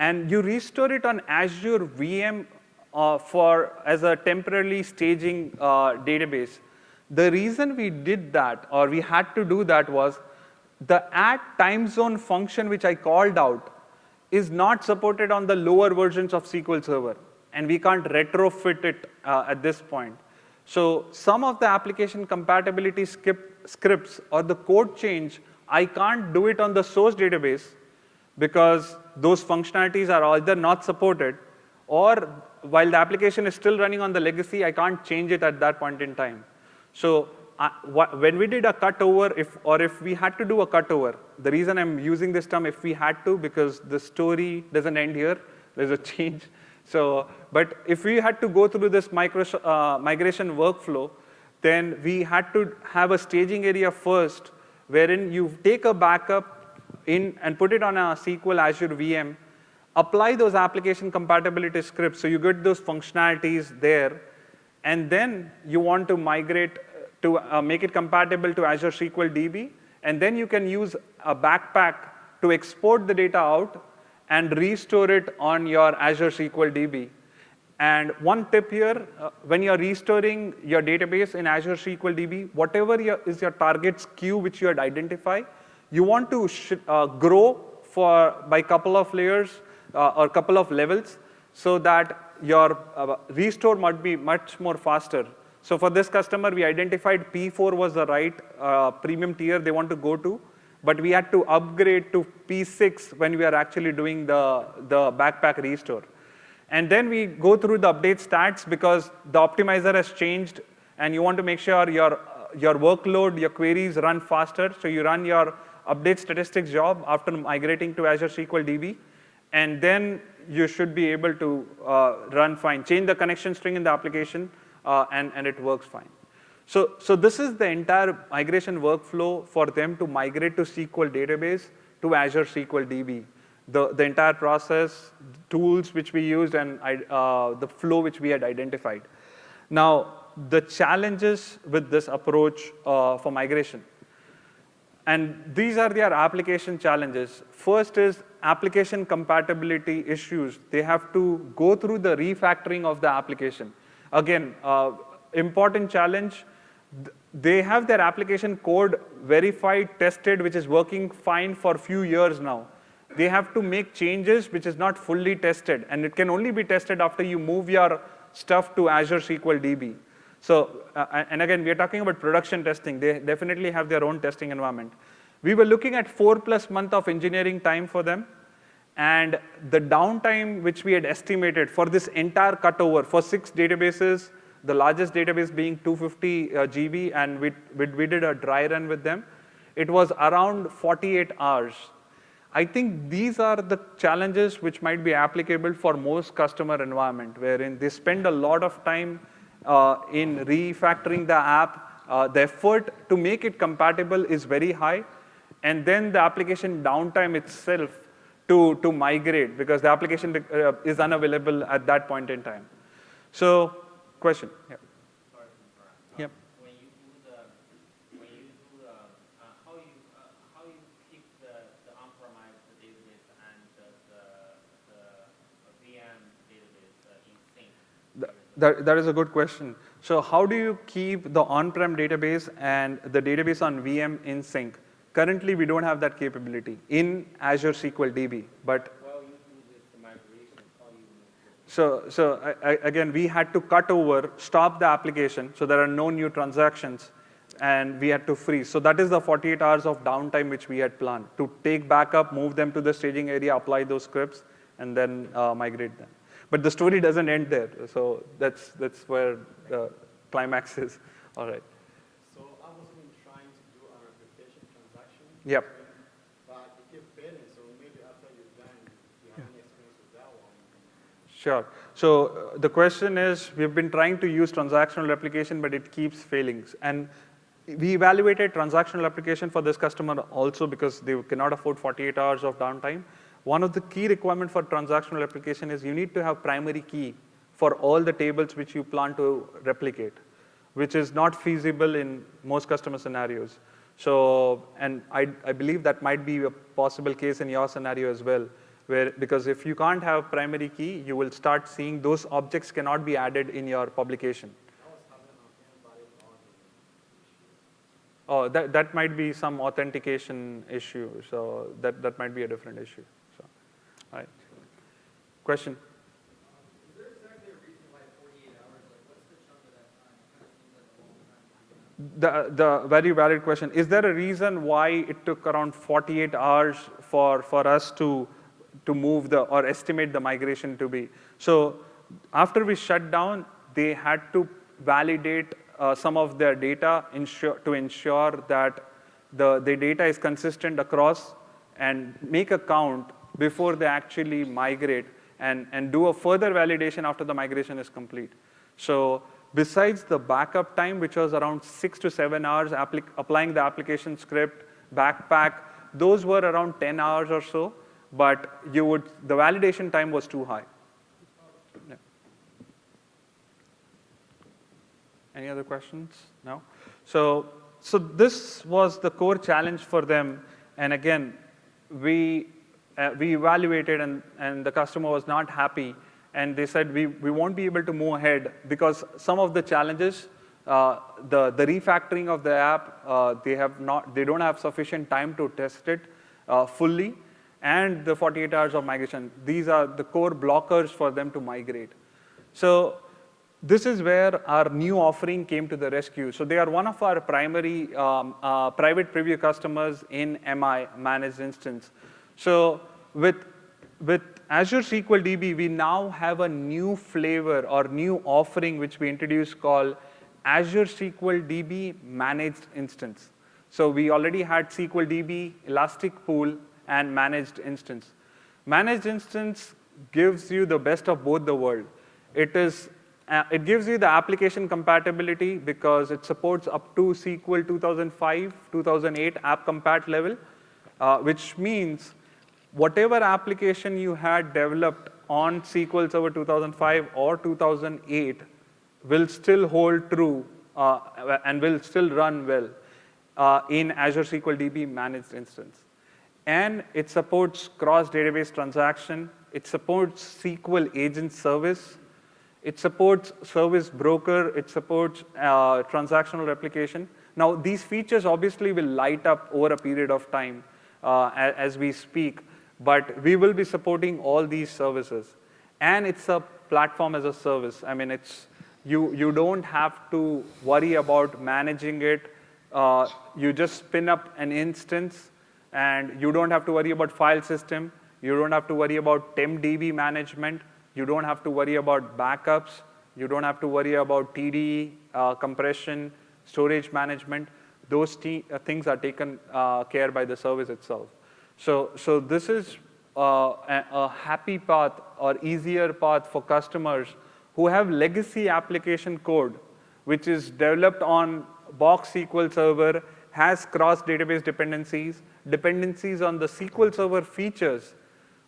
and you restore it on Azure VM as a temporarily staging database. The reason we did that, or we had to do that, was the add time zone function which I called out is not supported on the lower versions of SQL Server, and we can't retrofit it at this point. So some of the application compatibility scripts or the code change, I can't do it on the source database because those functionalities are either not supported, or while the application is still running on the legacy, I can't change it at that point in time. So when we did a cutover, if we had to do a cutover, the reason I'm using this term if we had to, because the story doesn't end here, there's a change. So, but if we had to go through this migration workflow, then we had to have a staging area first, wherein you take a backup in and put it on a SQL Azure VM, apply those application compatibility scripts, so you get those functionalities there, and then you want to migrate to make it compatible to Azure SQL DB, and then you can use a backpack to export the data out and restore it on your Azure SQL DB. And one tip here, when you're restoring your database in Azure SQL DB, whatever is your target's queue which you had identified, you want to grow by a couple of layers or couple of levels so that your restore might be much more faster. So for this customer, we identified P4 was the right premium tier they want to go to, but we had to upgrade to P6 when we are actually doing the backpack restore. And then we go through the update stats because the optimizer has changed, and you want to make sure your workload, your queries run faster. So you run your update statistics job after migrating to Azure SQL DB, and then you should be able to run fine. Change the connection string in the application, and it works fine. So this is the entire migration workflow for them to migrate to SQL database to Azure SQL DB. The entire process, tools which we used, and the flow which we had identified. Now, the challenges with this approach for migration. And these are their application challenges. First is application compatibility issues. They have to go through the refactoring of the application. Again, important challenge. They have their application code verified, tested, which is working fine for a few years now. They have to make changes which is not fully tested, and it can only be tested after you move your stuff to Azure SQL DB. So, and again, we are talking about production testing. They definitely have their own testing environment. We were looking at 4+ months of engineering time for them, and the downtime which we had estimated for this entire cutover for 6 databases, the largest database being 250 GB, and we did a dry run with them. It was around 48 hours. I think these are the challenges which might be applicable for most customer environment, wherein they spend a lot of time in refactoring the app. The effort to make it compatible is very high, and then the application downtime itself to migrate, because the application is unavailable at that point in time. So, question? Yeah. Sorry to interrupt. Yep. When you do how you keep the on-premise database and the VM database in sync? That is a good question. So how do you keep the on-prem database and the database on VM in sync? Currently, we don't have that capability in Azure SQL DB, but Well, you do this migration. How do you make it? So again, we had to cut over, stop the application, so there are no new transactions, and we had to freeze. So that is the 48 hours of downtime which we had planned, to take backup, move them to the staging area, apply those scripts, and then migrate them. But the story doesn't end there, so that's where the climax is. All right. So I was been trying to do a replication transaction. Yep. But it kept failing, so maybe after you're done, you have any experience with that one? Sure. So the question is, we've been trying to use transactional replication, but it keeps failing. And we evaluated transactional replication for this customer also because they cannot afford 48 hours of downtime. One of the key requirements for transactional replication is you need to have primary key for all the tables which you plan to replicate, which is not feasible in most customer scenarios. So, and I believe that might be a possible case in your scenario as well, because if you can't have primary key, you will start seeing those objects cannot be added in your publication. Oh, that might be some authentication issue. So that might be a different issue. So, all right. Question? Is there exactly a reason why 48 hours? Like, what's the chunk of that time? It kind of seems like a long time. The very valid question. Is there a reason why it took around 48 hours for us to move or estimate the migration to be? So after we shut down, they had to validate some of their data to ensure that the data is consistent across and make a count before they actually migrate and do a further validation after the migration is complete. So besides the backup time, which was around 6 to 7 hours, applying the application script, backpack, those were around 10 hours or so, but the validation time was too high. Yeah. Any other questions? No? So this was the core challenge for them. And again, we evaluated and the customer was not happy. And they said, we won't be able to move ahead because some of the challenges, the refactoring of the app, they don't have sufficient time to test it fully. And the 48 hours of migration, these are the core blockers for them to migrate. So this is where our new offering came to the rescue. So they are one of our primary private preview customers in MI, managed instance. So with Azure SQL DB, we now have a new flavor or new offering which we introduced called Azure SQL DB managed instance. So we already had SQL DB, Elastic Pool, and managed instance. Managed instance gives you the best of both the world. It gives you the application compatibility because it supports up to SQL 2005, 2008 app compat level, which means whatever application you had developed on SQL Server 2005 or 2008 will still hold true and will still run well in Azure SQL DB managed instance. And it supports cross-database transaction. It supports SQL agent service. It supports service broker. It supports transactional replication. Now, these features obviously will light up over a period of time as we speak, but we will be supporting all these services. And it's a platform as a service. I mean, you don't have to worry about managing it. You just spin up an instance, and you don't have to worry about file system. You don't have to worry about TempDB management. You don't have to worry about backups. You don't have to worry about TDE, compression, storage management. Those things are taken care by the service itself. So this is a happy path or easier path for customers who have legacy application code, which is developed on box SQL Server, has cross-database dependencies on the SQL Server features,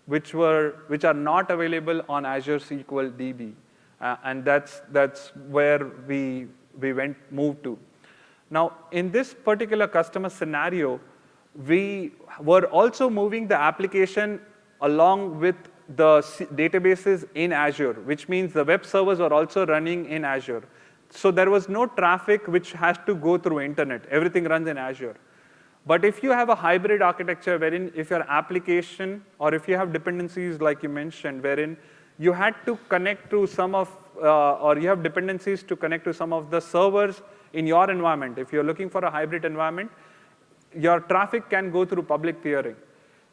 which are not available on Azure SQL DB, and that's where we moved to. Now, in this particular customer scenario, we were also moving the application along with the databases in Azure, which means the web servers are also running in Azure. So there was no traffic which has to go through internet. Everything runs in Azure. But if you have a hybrid architecture wherein if your application or if you have dependencies like you mentioned, wherein you had to connect to some of, or you have dependencies to connect to some of the servers in your environment. If you're looking for a hybrid environment, your traffic can go through public peering.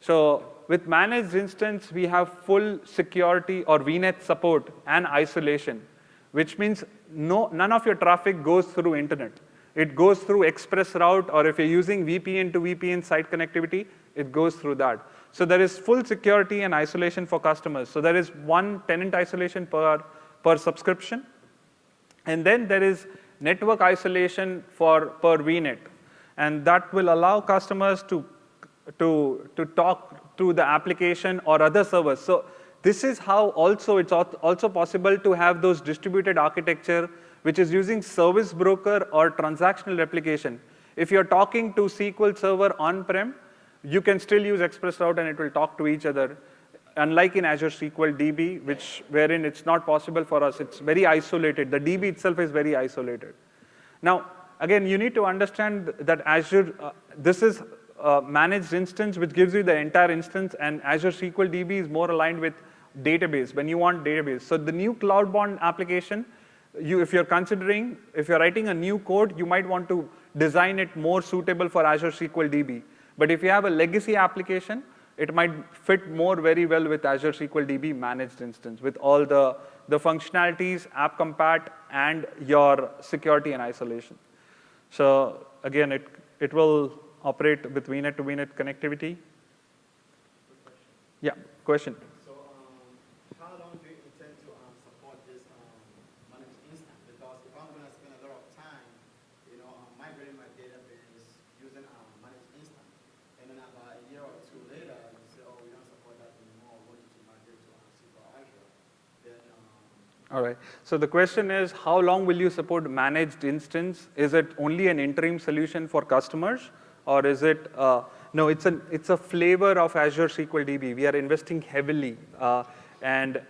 So with managed instance, we have full security or VNet support and isolation, which means none of your traffic goes through internet. It goes through express route, or if you're using VPN to VPN site connectivity, it goes through that. So there is full security and isolation for customers. So there is one tenant isolation per subscription. And then there is network isolation per VNet. And that will allow customers to talk to the application or other servers. So this is how also it's also possible to have those distributed architecture, which is using service broker or transactional replication. If you're talking to SQL Server on-prem, you can still use ExpressRoute and it will talk to each other. Unlike in Azure SQL DB, wherein it's not possible for us, it's very isolated. The DB itself is very isolated. Now, again, you need to understand that Azure, this is a managed instance, which gives you the entire instance, and Azure SQL DB is more aligned with database, when you want database. So the new cloud-bound application, if you're writing a new code, you might want to design it more suitable for Azure SQL DB. But if you have a legacy application, it might fit very well with Azure SQL DB managed instance with all the functionalities, app compat, and your security and isolation. So again, it will operate with VNet to VNet connectivity. Yeah, question. So how long do you intend to support this managed instance? Because if I'm going to spend a lot of time, migrating my database using managed instance, and then about a year or two later, you say, oh, we don't support that anymore, we want you to migrate to SQL Azure, then all right. So the question is, how long will you support managed instance? Is it only an interim solution for customers, or is it? No, it's a flavor of Azure SQL DB. We are investing heavily, and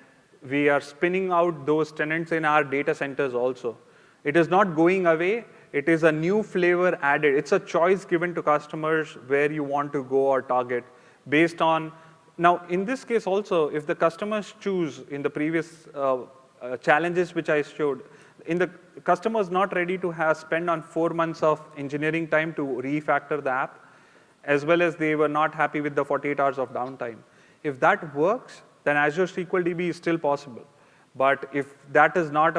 we are spinning out those tenants in our data centers also. It is not going away. It is a new flavor added. It's a choice given to customers where you want to go or target based on. Now, in this case also, if the customers choose in the previous challenges which I showed, the customer is not ready to spend on 4 months of engineering time to refactor the app, as well as they were not happy with the 48 hours of downtime. If that works, then Azure SQL DB is still possible. But if that is not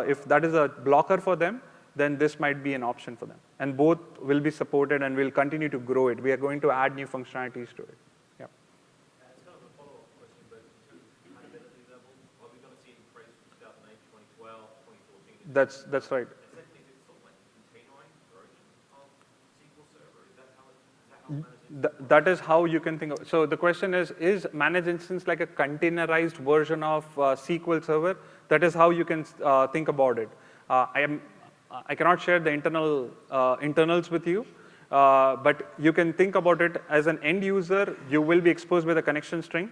if that is a blocker for them, then this might be an option for them. And both will be supported, and we'll continue to grow it. We are going to add new functionalities to it. Yeah. It's kind of a follow-up question, but to compatibility level, are we going to see an increase from 2008, 2012, 2014? That's right. And secondly, is it sort of like containerized version of SQL Server? Is that how managed? That is how you can think of. So the question is managed instance like a containerized version of SQL Server? That is how you can think about it. I cannot share the internals with you, but you can think about it as an end user. You will be exposed with a connection string,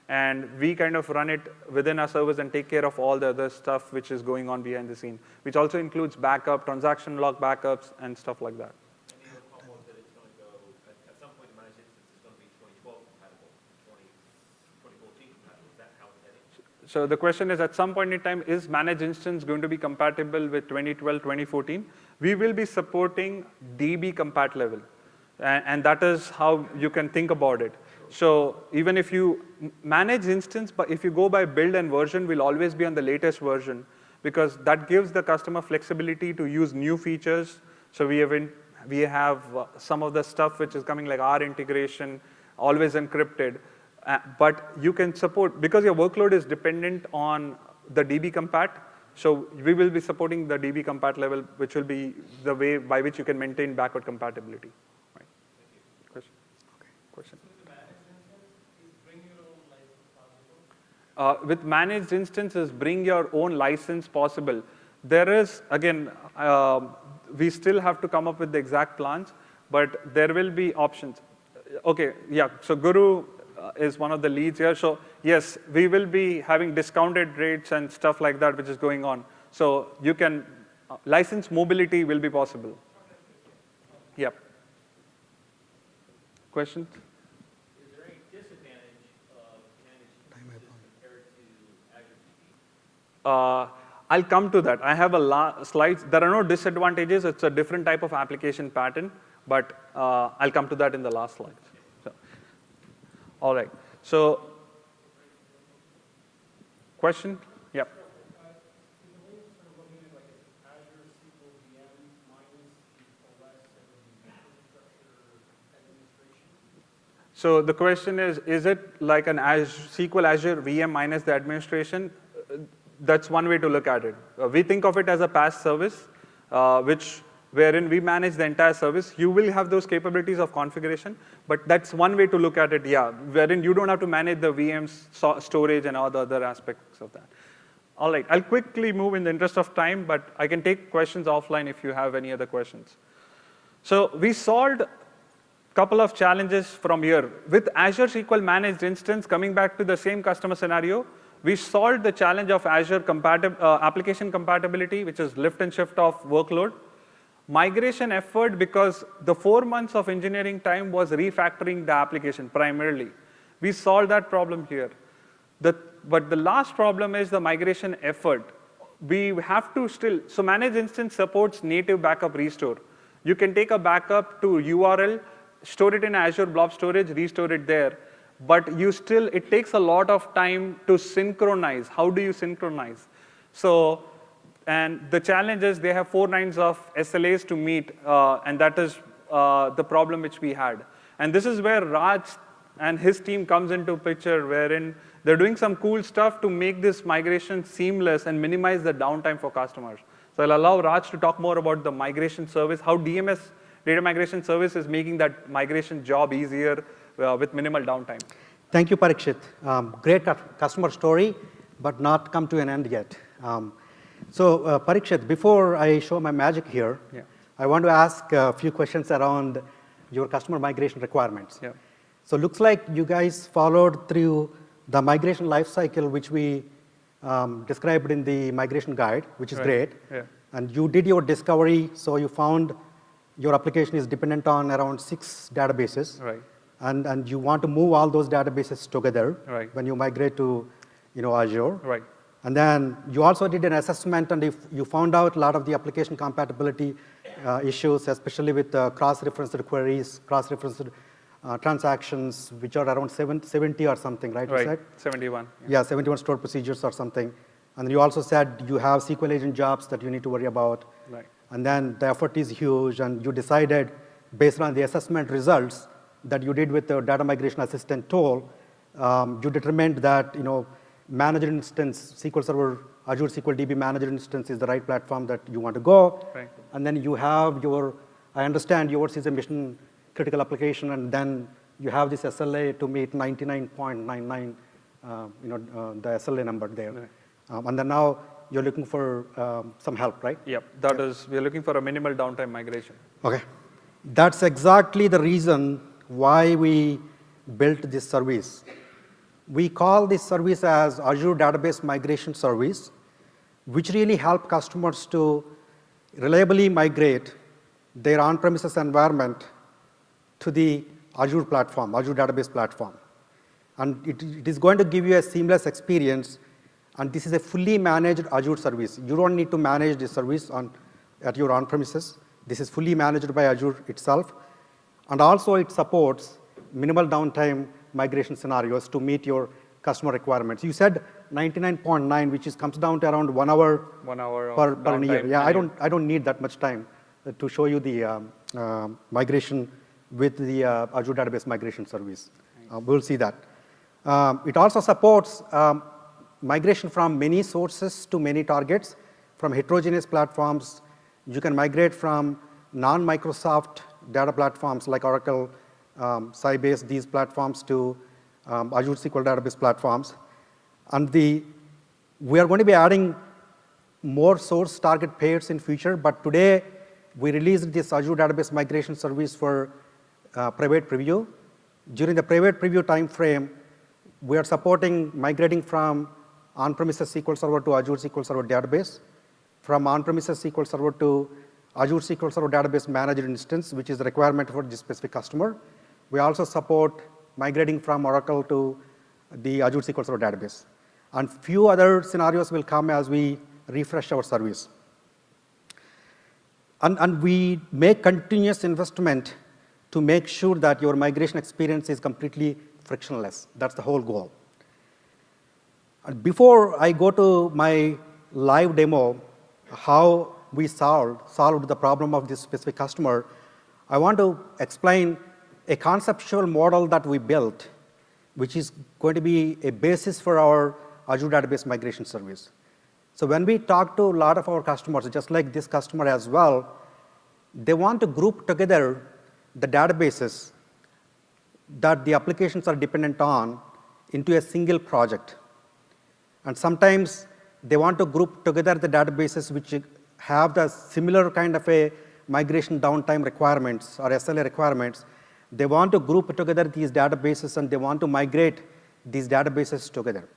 and we kind of run it within our servers and take care of all the other stuff which is going on behind the scene, which also includes backup, transaction log backups, and stuff like that. And the other part was that it's going to go, at some point the managed instance is going to be 2012 compatible, 2014 compatible. Is that how it's heading? So the question is, at some point in time, is managed instance going to be compatible with 2012, 2014? We will be supporting DB compat level, and that is how you can think about it. So even if you manage instance, but if you go by build and version, will always be on the latest version, because that gives the customer flexibility to use new features. So we have some of the stuff which is coming, like our integration, always encrypted. But you can support, because your workload is dependent on the DB compat, so we will be supporting the DB compat level, which will be the way by which you can maintain backward compatibility. Right. Question? Okay. Question? With managed instances, bring your own license possible. There is, again, we still have to come up with the exact plans, but there will be options. Okay, yeah, so Guru is one of the leads here. So yes, we will be having discounted rates and stuff like that, which is going on. So you can, license mobility will be possible. Yep. Questions? Is there any disadvantage of managed instances compared to Azure DB? I'll come to that. I have a slides. There are no disadvantages. It's a different type of application pattern, but I'll come to that in the last slide. So, all right. So, question? Yep. So the question is it like an SQL Azure VM minus the administration? That's one way to look at it. We think of it as a PaaS service, wherein we manage the entire service. You will have those capabilities of configuration, but that's one way to look at it, yeah, wherein you don't have to manage the VMs, storage, and all the other aspects of that. All right, I'll quickly move in the interest of time, but I can take questions offline if you have any other questions. So we solved a couple of challenges from here. With Azure SQL Managed Instance, coming back to the same customer scenario, we solved the challenge of Azure application compatibility, which is lift and shift of workload. Migration effort, because the 4 months of engineering time was refactoring the application primarily. We solved that problem here. But the last problem is the migration effort. We have to still, so managed instance supports native backup restore. You can take a backup to URL, store it in Azure Blob Storage, restore it there. But it takes a lot of time to synchronize. How do you synchronize? So, and the challenge is they have 4 nines of SLAs to meet, and that is the problem which we had. And this is where Raj and his team comes into picture, wherein they're doing some cool stuff to make this migration seamless and minimize the downtime for customers. So I'll allow Raj to talk more about the migration service, how DMS, data migration service, is making that migration job easier with minimal downtime. Thank you, Parikshit. Great customer story, but not come to an end yet. Parikshit, before I show my magic here, I want to ask a few questions around your customer migration requirements. Yeah. So looks like you guys followed through the migration lifecycle, which we described in the migration guide, which is great. Yeah. And you did your discovery, so you found your application is dependent on around 6 databases. Right. And you want to move all those databases together when you migrate to Azure. Right. And then you also did an assessment, and if you found out a lot of the application compatibility issues, especially with cross-referenced queries, cross-referenced transactions, which are around 70 or something, right? Right, You said? 71. Yeah, 71 stored procedures or something. And then you also said you have SQL agent jobs that you need to worry about. Right. And then the effort is huge, and you decided, based on the assessment results that you did with the data migration assistant tool, you determined that managed instance, SQL Server, Azure SQL DB managed instance is the right platform that you want to go. Right. And then you have I understand yours is a mission critical application, and then you have this SLA to meet 99.99, the SLA number there. Right. And then now you're looking for some help, right? Yep, we're looking for a minimal downtime migration. Okay. That's exactly the reason why we built this service. We call this service as Azure Database Migration Service, which really help customers to reliably migrate their on-premises environment to the Azure platform, Azure Database platform. And it is going to give you a seamless experience, and this is a fully managed Azure service. You don't need to manage this service at your on-premises. This is fully managed by Azure itself. And also it supports minimal downtime migration scenarios to meet your customer requirements. You said 99.9, which comes down to around 1 hour, per year. Yeah, I don't need that much time to show you the migration with the Azure Database Migration Service. We'll see that. It also supports migration from many sources to many targets, from heterogeneous platforms. You can migrate from non-Microsoft data platforms like Oracle, Sybase, these platforms, to Azure SQL Database platforms. And we are going to be adding more source target pairs in future, but today we released this Azure Database Migration Service for private preview. During the private preview time frame, we are supporting migrating from on-premises SQL Server to Azure SQL Server Database, from on-premises SQL Server to Azure SQL Server Database Managed Instance, which is the requirement for this specific customer. We also support migrating from Oracle to the Azure SQL Server Database. And few other scenarios will come as we refresh our service. And we make continuous investment to make sure that your migration experience is completely frictionless. That's the whole goal. And before I go to my live demo, how we solved the problem of this specific customer, I want to explain a conceptual model that we built, which is going to be a basis for our Azure Database Migration Service. So when we talk to a lot of our customers, just like this customer as well, they want to group together the databases that the applications are dependent on into a single project. And sometimes they want to group together the databases which have the similar kind of a migration downtime requirements or SLA requirements. They want to group together these databases and they want to migrate these databases together.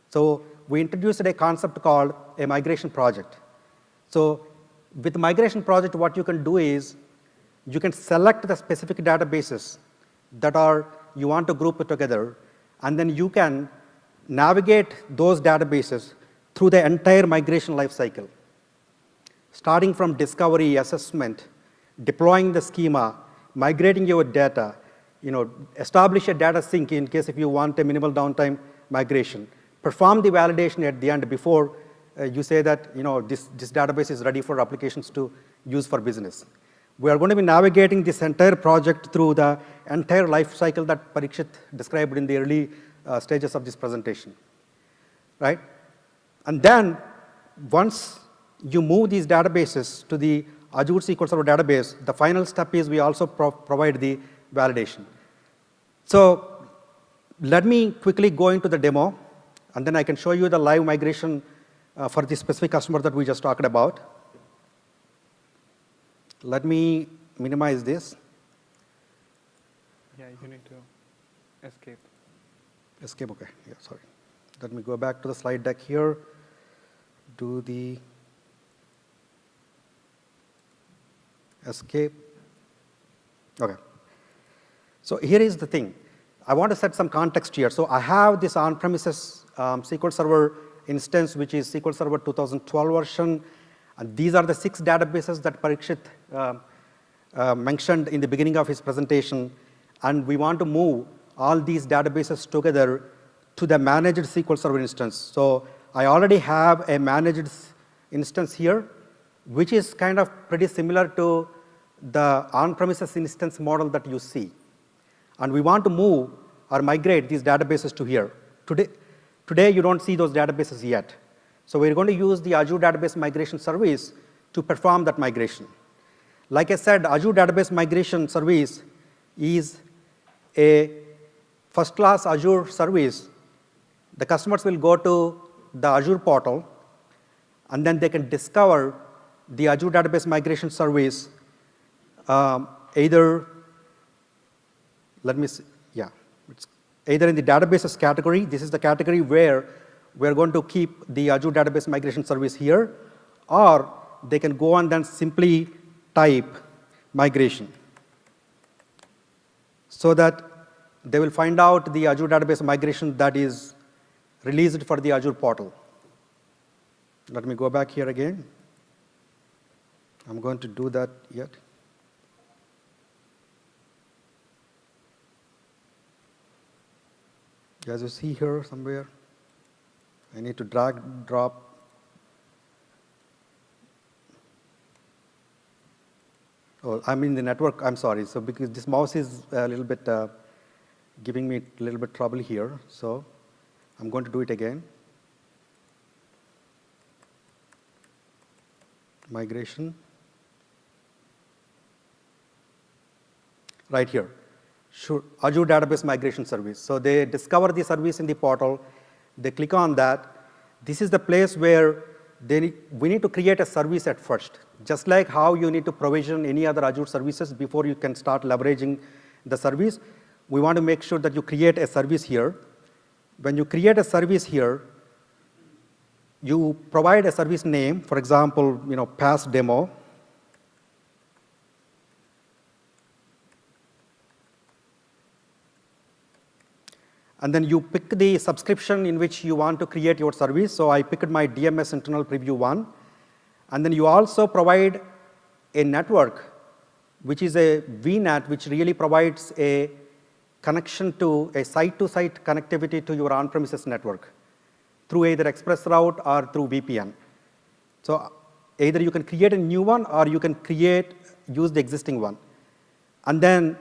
So we introduced a concept called a migration project. So with migration project, what you can do is you can select the specific databases that you want to group together, and then you can navigate those databases through the entire migration lifecycle, starting from discovery, assessment, deploying the schema, migrating your data, establish a data sync in case if you want a minimal downtime migration, perform the validation at the end before you say that this database is ready for applications to use for business. We are going to be navigating this entire project through the entire life cycle that Parikshit described in the early stages of this presentation, right? And then once you move these databases to the Azure SQL Server database, the final step is we also provide the validation. So let me quickly go into the demo, and then I can show you the live migration for the specific customer that we just talked about. Let me minimize this. Yeah, you need to escape. Escape, okay. Yeah, sorry. Let me go back to the slide deck here. Do the escape. Okay. So here is the thing. I want to set some context here. So I have this on-premises SQL Server instance, which is SQL Server 2012 version. And these are the 6 databases that Parikshit mentioned in the beginning of his presentation. And we want to move all these databases together to the managed SQL Server instance. So I already have a managed instance here, which is kind of pretty similar to the on-premises instance model that you see. And we want to move or migrate these databases to here. Today you don't see those databases yet. So we're going to use the Azure Database Migration Service to perform that migration. Like I said, Azure Database Migration Service is a first-class Azure service. The customers will go to the Azure portal, and then they can discover the Azure Database Migration Service either in the databases category. This is the category where we're going to keep the Azure Database Migration Service here, or they can go and then simply type migration so that they will find out the Azure Database Migration that is released for the Azure portal. Let me go back here again. I'm going to do that yet. As you see here somewhere, I need to drag, drop. Oh, I'm in the network, I'm sorry. So because this mouse is a little bit giving me a little bit trouble here. So I'm going to do it again. Migration. Right here. Sure. Azure Database Migration Service. So they discover the service in the portal. They click on that. This is the place where we need to create a service at first. Just like how you need to provision any other Azure services before you can start leveraging the service, we want to make sure that you create a service here. When you create a service here, you provide a service name, for example, past demo. And then you pick the subscription in which you want to create your service. So I picked my DMS internal preview 1. And then you also provide a network, which is a VNet, which really provides a connection to a site-to-site connectivity to your on-premises network through either express route or through VPN. So either you can create a new one or you can use the existing one. And then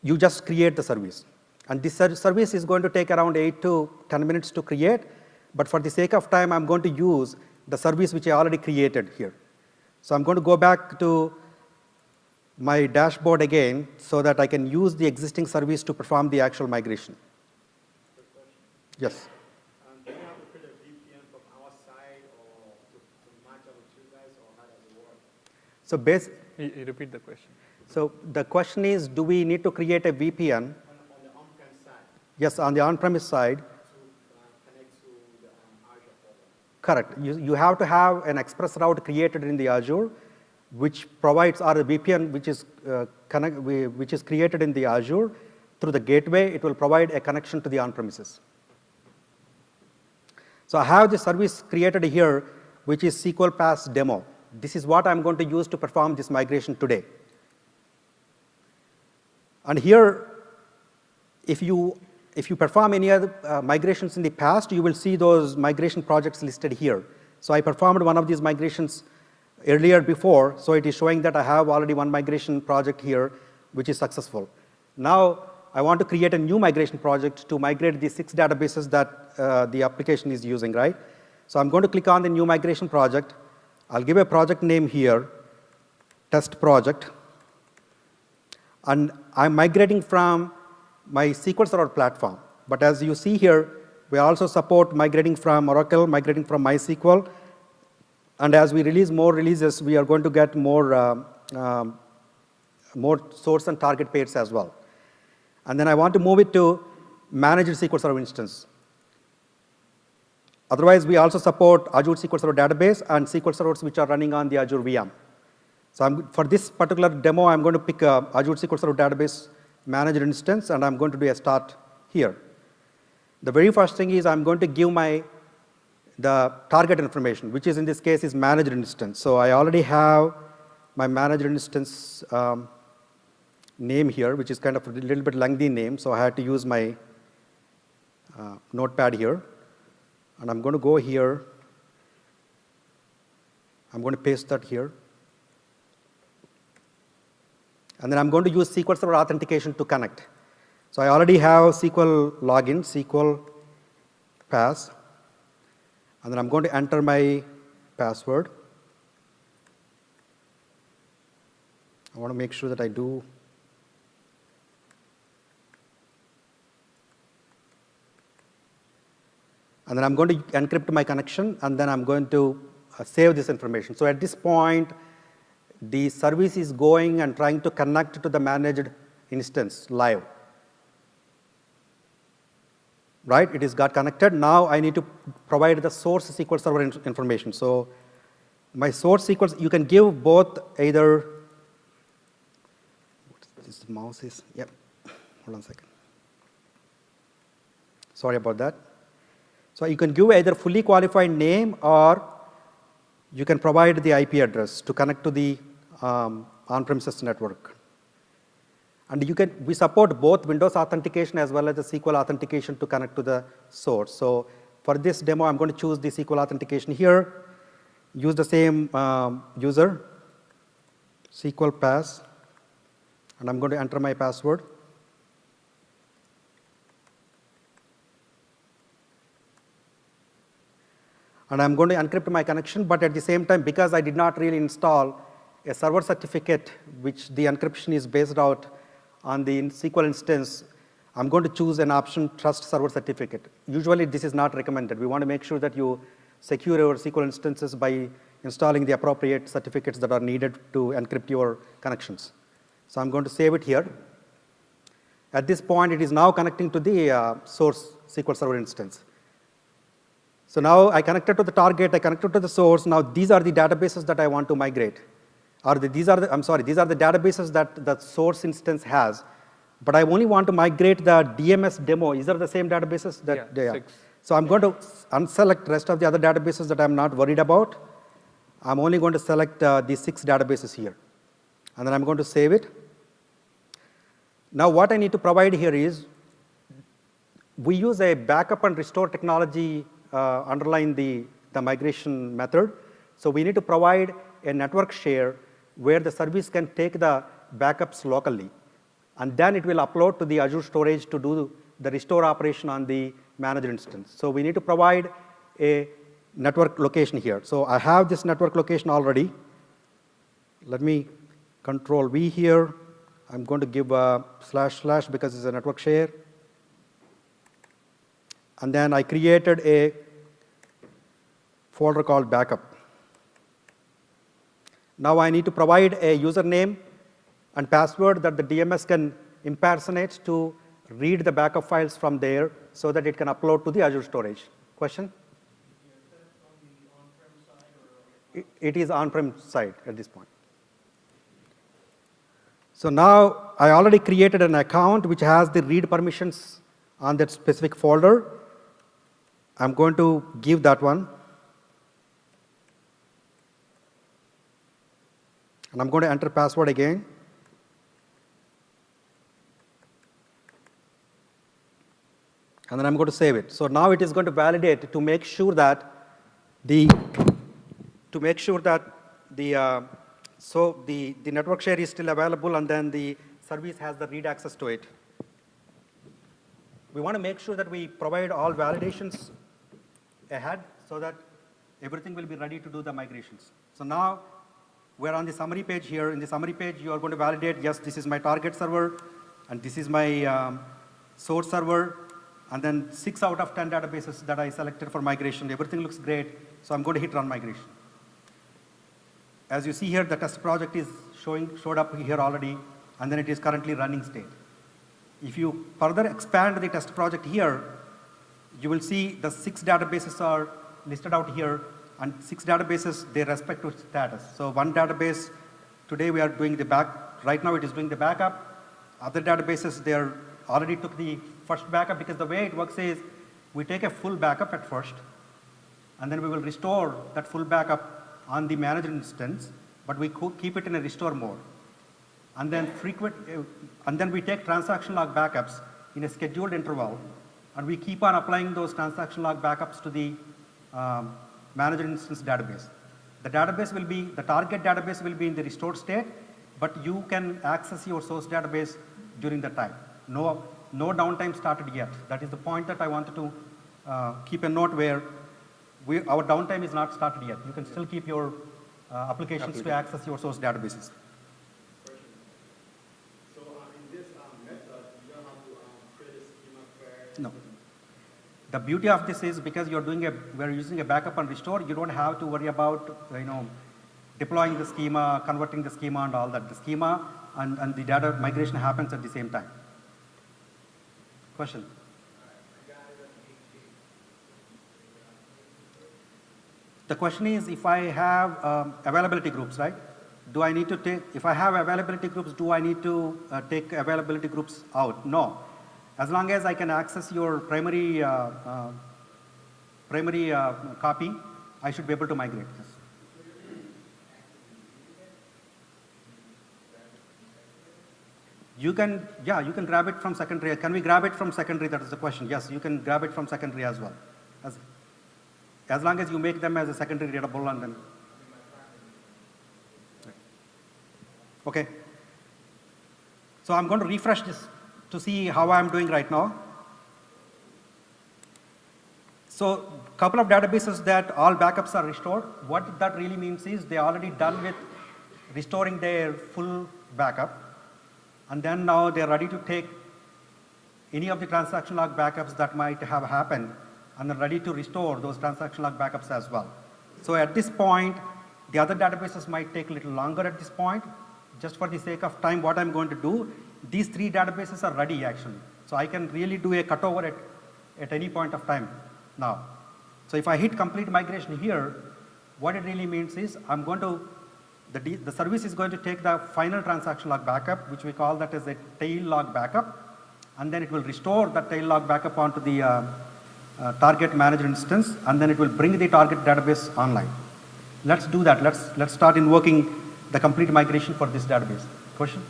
you just create the service. And this service is going to take around 8 to 10 minutes to create, but for the sake of time, I'm going to use the service which I already created here. So I'm going to go back to my dashboard again so that I can use the existing service to perform the actual migration. Yes? Do you have to create a VPN from our side or to match up with you guys, or how does it work? So You repeat the question. So the question is, do we need to create a VPN? On the on-prem side Yes, on the on-premise side. to connect to the Azure portal. Correct. You have to have an express route created in the Azure, which provides our VPN, which is created in the Azure. Through the gateway, it will provide a connection to the on-premises. So I have the service created here, which is SQL Pass demo. This is what I'm going to use to perform this migration today. And here, if you perform any other migrations in the past, you will see those migration projects listed here. So I performed one of these migrations earlier before, so it is showing that I have already one migration project here, which is successful. Now, I want to create a new migration project to migrate the 6 databases that the application is using, right? So I'm going to click on the new migration project. I'll give a project name here, test project. And I'm migrating from my SQL Server platform. But as you see here, we also support migrating from Oracle, migrating from MySQL. And as we release more releases, we are going to get more source and target pairs as well. And then I want to move it to managed SQL Server instance. Otherwise, we also support Azure SQL Server Database and SQL servers which are running on the Azure VM. So for this particular demo, I'm going to pick Azure SQL Server Database managed instance, and I'm going to do a start here. The very first thing is I'm going to give the target information, which is in this case is managed instance. So I already have my managed instance name here, which is kind of a little bit lengthy name. So I had to use my notepad here. And I'm going to go here. I'm going to paste that here. And then I'm going to use SQL Server authentication to connect. So I already have SQL login, SQL pass. And then I'm going to enter my password. I want to make sure that I do. And then I'm going to encrypt my connection, and then I'm going to save this information. So at this point, the service is going and trying to connect to the managed instance live. Right? It has got connected. Now I need to provide the source SQL Server information. So my source SQL, you can give both either, this mouse is, yep, hold on a second. Sorry about that. So you can give either fully qualified name, or you can provide the IP address to connect to the on-premises network. And we support both Windows authentication as well as the SQL authentication to connect to the source. So for this demo, I'm going to choose the SQL authentication here, use the same user, SQL pass, and I'm going to enter my password. And I'm going to encrypt my connection, but at the same time, because I did not really install a server certificate, which the encryption is based out on the SQL instance, I'm going to choose an option, trust server certificate. Usually, this is not recommended. We want to make sure that you secure your SQL instances by installing the appropriate certificates that are needed to encrypt your connections. So I'm going to save it here. At this point, it is now connecting to the source SQL Server instance. So now I connected to the target, I connected to the source. Now these are the databases that I want to migrate. These are the databases that the source instance has. But I only want to migrate the DMS demo. These are the same databases that they are. 6. So I'm going to unselect rest of the other databases that I'm not worried about. I'm only going to select these 6 databases here. And then I'm going to save it. Now what I need to provide here is, we use a backup and restore technology underlying the migration method. So we need to provide a network share where the service can take the backups locally. and then it will upload to the Azure storage to do the restore operation on the manager instance. So we need to provide a network location here. So I have this network location already. Let me control V here. I'm going to give a // because it's a network share. And then I created a folder called backup. Now I need to provide a username and password that the DMS can impersonate to read the backup files from there so that it can upload to the Azure storage. Question? It is on-prem side at this point. So now I already created an account which has the read permissions on that specific folder. I'm going to give that one. And I'm going to enter password again. And then I'm going to save it. So now it is going to validate to make sure that the network share is still available, and then the service has the read access to it. We want to make sure that we provide all validations ahead so that everything will be ready to do the migrations. So now we're on the summary page here. In the summary page, you are going to validate, yes, this is my target server, and this is my source server, and then 6 out of 10 databases that I selected for migration. Everything looks great, so I'm going to hit run migration. As you see here, the test project is showed up here already, and then it is currently running state. If you further expand the test project here, you will see the 6 databases are listed out here, and 6 databases, they respect to status. So one database, today we are doing the right now it is doing the backup. Other databases, they are already took the first backup, because the way it works is we take a full backup at first, and then we will restore that full backup on the manager instance, but we keep it in a restore mode. And then we take transaction log backups in a scheduled interval, and we keep on applying those transaction log backups to the manager instance database. The target database will be in the restored state, but you can access your source database during that time. No downtime started yet. That is the point that I wanted to keep a note where our downtime is not started yet. You can still keep your applications to access your source databases. So in this method, you don't have to create a schema first. No. The beauty of this is because we're using a backup and restore, you don't have to worry about deploying the schema, converting the schema, and all that. The schema and the data migration happens at the same time. Question? The question is, if I have availability groups, right? If I have availability groups, do I need to take availability groups out? No. As long as I can access your primary copy, I should be able to migrate this. You can grab it from secondary. Can we grab it from secondary? That is the question. Yes, you can grab it from secondary as well. As long as you make them as a secondary readable, and then. Okay. So I'm going to refresh this to see how I'm doing right now. So a couple of databases that all backups are restored. What that really means is they already done with restoring their full backup, and then now they're ready to take any of the transaction log backups that might have happened, and they're ready to restore those transaction log backups as well. So at this point, the other databases might take a little longer at this point. Just for the sake of time, what I'm going to do, these 3 databases are ready actually. So I can really do a cutover at any point of time now. So if I hit complete migration here, what it really means is the service is going to take the final transaction log backup, which we call that as a tail log backup, and then it will restore that tail log backup onto the target manager instance, and then it will bring the target database online. Let's do that. Let's start invoking the complete migration for this database. Question?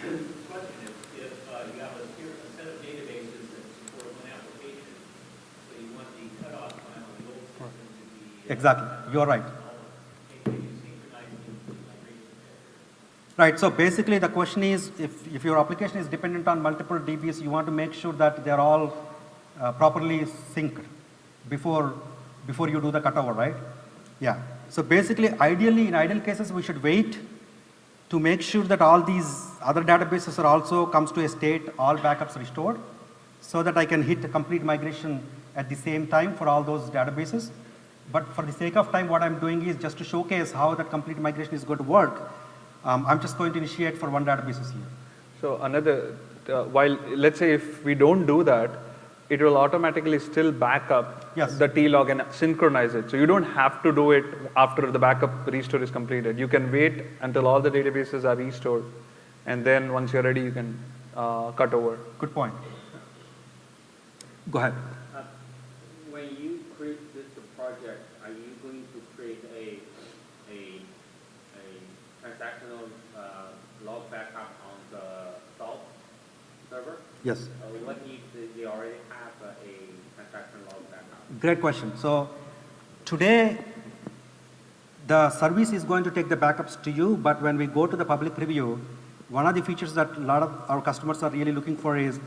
The question is, if you have a set of databases that support one application, so you want the cutoff time on the old system to be... Exactly. You're right. Can you synchronize the migration? Right, so basically the question is, if your application is dependent on multiple DBs, you want to make sure that they're all properly synced before you do the cutover, right? Yeah, so basically, ideally, in ideal cases, we should wait to make sure that all these other databases are also comes to a state, all backups restored, so that I can hit a complete migration at the same time for all those databases. But for the sake of time, what I'm doing is just to showcase how that complete migration is going to work. I'm just going to initiate for one database here. So another, while let's say if we don't do that, it will automatically still back up Yes. the T-log and synchronize it. So you don't have to do it after the backup restore is completed. You can wait until all the databases are restored, and then once you're ready, you can cut over. Good point. Go ahead. When you create this project, are you going to create a transactional log backup on the Salt server? Yes. What if they already have a transactional log backup? Great question. So today, the service is going to take the backups to you, but when we go to the public preview, one of the features that a lot of our customers are really looking for is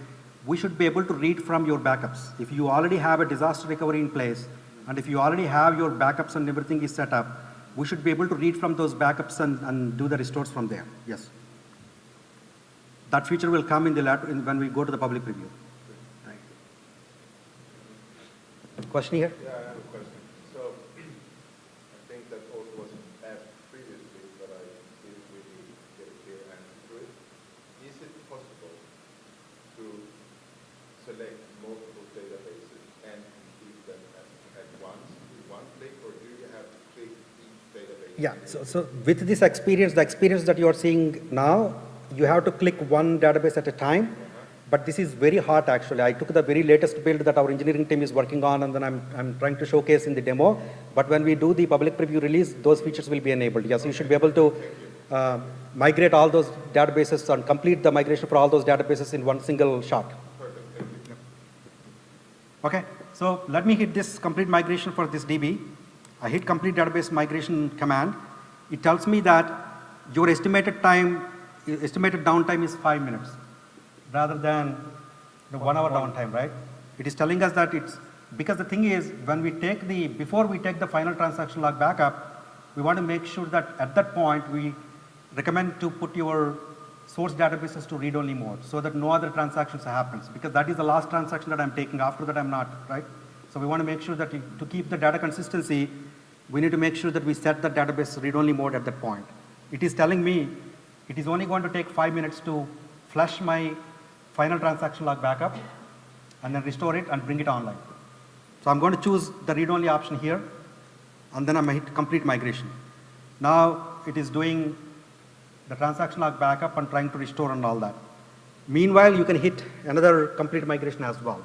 we should be able to read from your backups. If you already have a disaster recovery in place, and if you already have your backups and everything is set up, we should be able to read from those backups and do the restores from there. Yes. That feature will come in the when we go to the public preview. Thank you. Question here? Yeah, I have a question. So I think that also was asked previously, but I didn't really get a clear answer to it. Is it possible to select multiple databases and complete them at once with one click, or do you have to click each database? Yeah, so with this experience, the experience that you are seeing now, you have to click one database at a time, but this is very hot actually. I took the very latest build that our engineering team is working on, and then I'm trying to showcase in the demo, but when we do the public preview release, those features will be enabled. Yes, you should be able to migrate all those databases and complete the migration for all those databases in one single shot. Perfect, thank you. Okay, so let me hit this complete migration for this DB. I hit complete database migration command. It tells me that your estimated downtime is 5 minutes rather than the 1 hour downtime, right? It is telling us that it's, because the thing is, when we take before we take the final transaction log backup, we want to make sure that at that point we recommend to put your source databases to read-only mode so that no other transactions happens, because that is the last transaction that I'm taking. After that, I'm not, right? So we want to make sure that to keep the data consistency, we need to make sure that we set the database read-only mode at that point. It is telling me it is only going to take 5 minutes to flush my final transaction log backup and then restore it and bring it online. So I'm going to choose the read-only option here, and then I'm going to hit complete migration. Now it is doing the transaction log backup and trying to restore and all that. Meanwhile, you can hit another complete migration as well.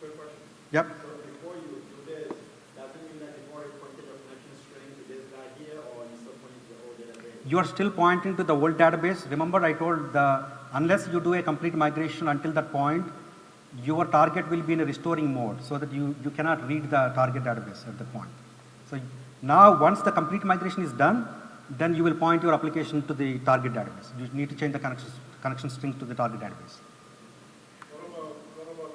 Quick question. Yep. So before you do this, does it mean that you've already pointed your connection string to this guy here, or you still pointing to the old database? You are still pointing to the old database. Remember, I told unless you do a complete migration until that point, your target will be in a restoring mode so that you cannot read the target database at that point. So now, once the complete migration is done, then you will point your application to the target database. You need to change the connection string to the target database. What about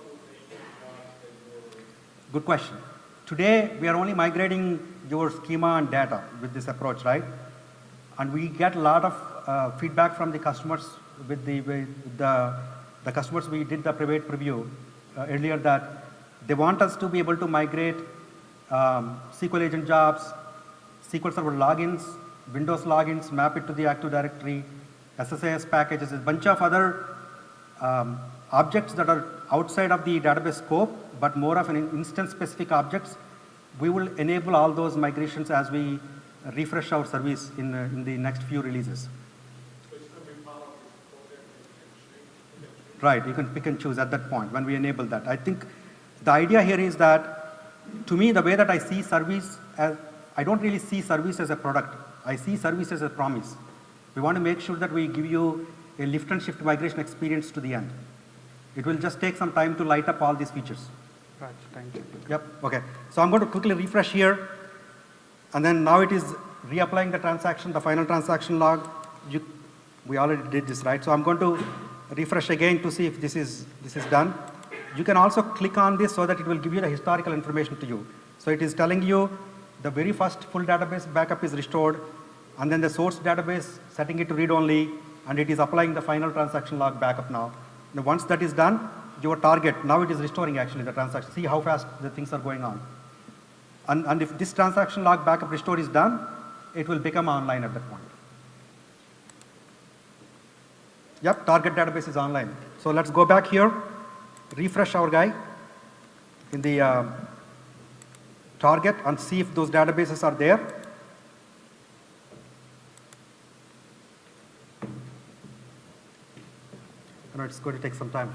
Good question. Today, we are only migrating your schema and data with this approach, right? And we get a lot of feedback from the customers with the customers we did the private preview earlier, that they want us to be able to migrate SQL agent jobs, SQL Server logins, Windows logins, map it to the Active Directory, SSIS packages, a bunch of other objects that are outside of the database scope, but more of an instance-specific objects. We will enable all those migrations as we refresh our service in the next few releases. Right, you can pick and choose at that point when we enable that. I think the idea here is that, to me, the way that I see service, I don't really see service as a product. I see service as a promise. We want to make sure that we give you a lift and shift migration experience to the end. It will just take some time to light up all these features. Right, thank you. Yep, okay. So I'm going to quickly refresh here. And then now it is reapplying the transaction, the final transaction log. we already did this, right? So I'm going to refresh again to see if this is done. You can also click on this so that it will give you the historical information to you. So it is telling you the very first full database backup is restored, and then the source database setting it to read only, and it is applying the final transaction log backup now. Now once that is done, your target, now it is restoring actually the transaction. See how fast the things are going on. And if this transaction log backup restore is done, it will become online at that point. Yep, target database is online. So let's go back here, refresh our guy in the target and see if those databases are there. I know it's going to take some time.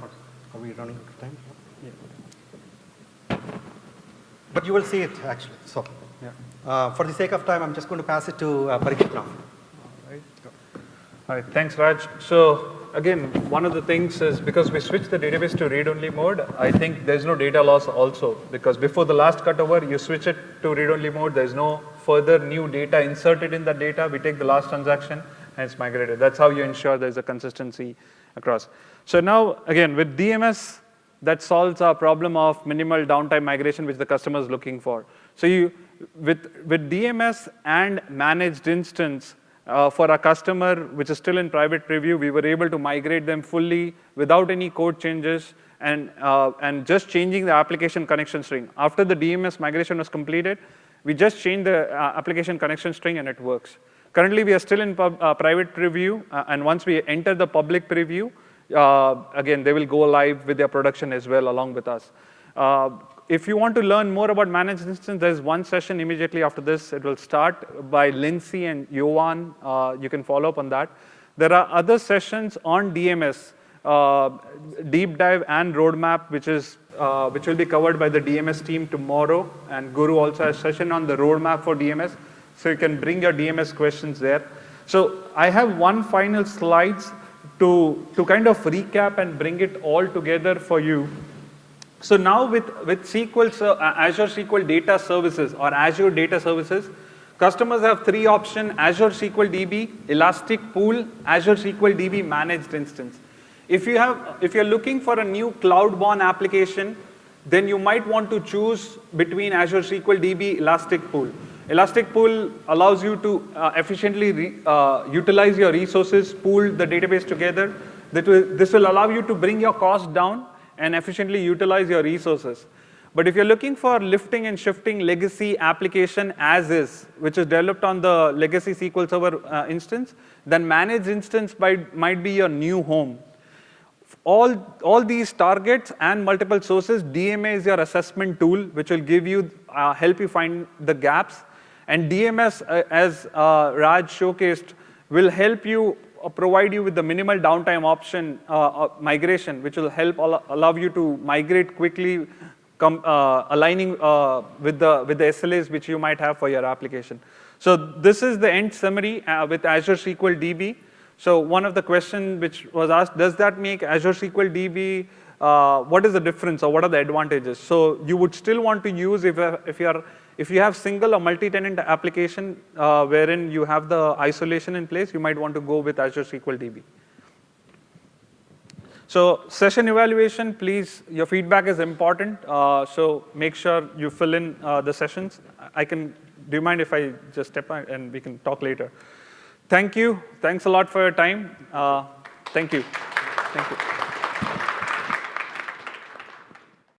Are we running out of time? Yeah. But you will see it actually. So, yeah. For the sake of time, I'm just going to pass it to Parikshit now. All right, thanks, Raj. So again, one of the things is because we switched the database to read-only mode, I think there's no data loss also, because before the last cutover, you switch it to read-only mode, there's no further new data inserted in the data. We take the last transaction and it's migrated. That's how you ensure there's a consistency across. So now, again, with DMS, that solves our problem of minimal downtime migration, which the customer is looking for. So with DMS and managed instance, for our customer, which is still in private preview, we were able to migrate them fully without any code changes and just changing the application connection string. After the DMS migration was completed, we just changed the application connection string and it works. Currently, we are still in private preview, and once we enter the public preview, again, they will go live with their production as well along with us. If you want to learn more about managed instance, there's one session immediately after this. It will start by Lindsay and Johan. You can follow up on that. There are other sessions on DMS, deep dive and roadmap, which will be covered by the DMS team tomorrow. And Guru also has a session on the roadmap for DMS. So you can bring your DMS questions there. So I have one final slides to kind of recap and bring it all together for you. So now with Azure SQL Data Services or Azure Data Services, customers have three options: Azure SQL DB, Elastic Pool, Azure SQL DB Managed Instance. If you're looking for a new cloud-born application, then you might want to choose between Azure SQL DB, Elastic Pool. Elastic Pool allows you to efficiently utilize your resources, pool the database together. This will allow you to bring your cost down and efficiently utilize your resources. But if you're looking for lifting and shifting legacy application as is, which is developed on the legacy SQL Server instance, then managed instance might be your new home. All these targets and multiple sources, DMA is your assessment tool, which will give you, help you find the gaps. And DMS, as Raj showcased, will help you provide you with the minimal downtime option migration, which will help allow you to migrate quickly, aligning with the SLAs which you might have for your application. So this is the end summary with Azure SQL DB. So one of the questions which was asked, does that make Azure SQL DB, what is the difference or what are the advantages? So you would still want to use, if you have single or multi-tenant application wherein you have the isolation in place, you might want to go with Azure SQL DB. So session evaluation, please, your feedback is important. So make sure you fill in the sessions. Do you mind if I just step out and we can talk later? Thank you. Thanks a lot for your time. Thank you. Thank you.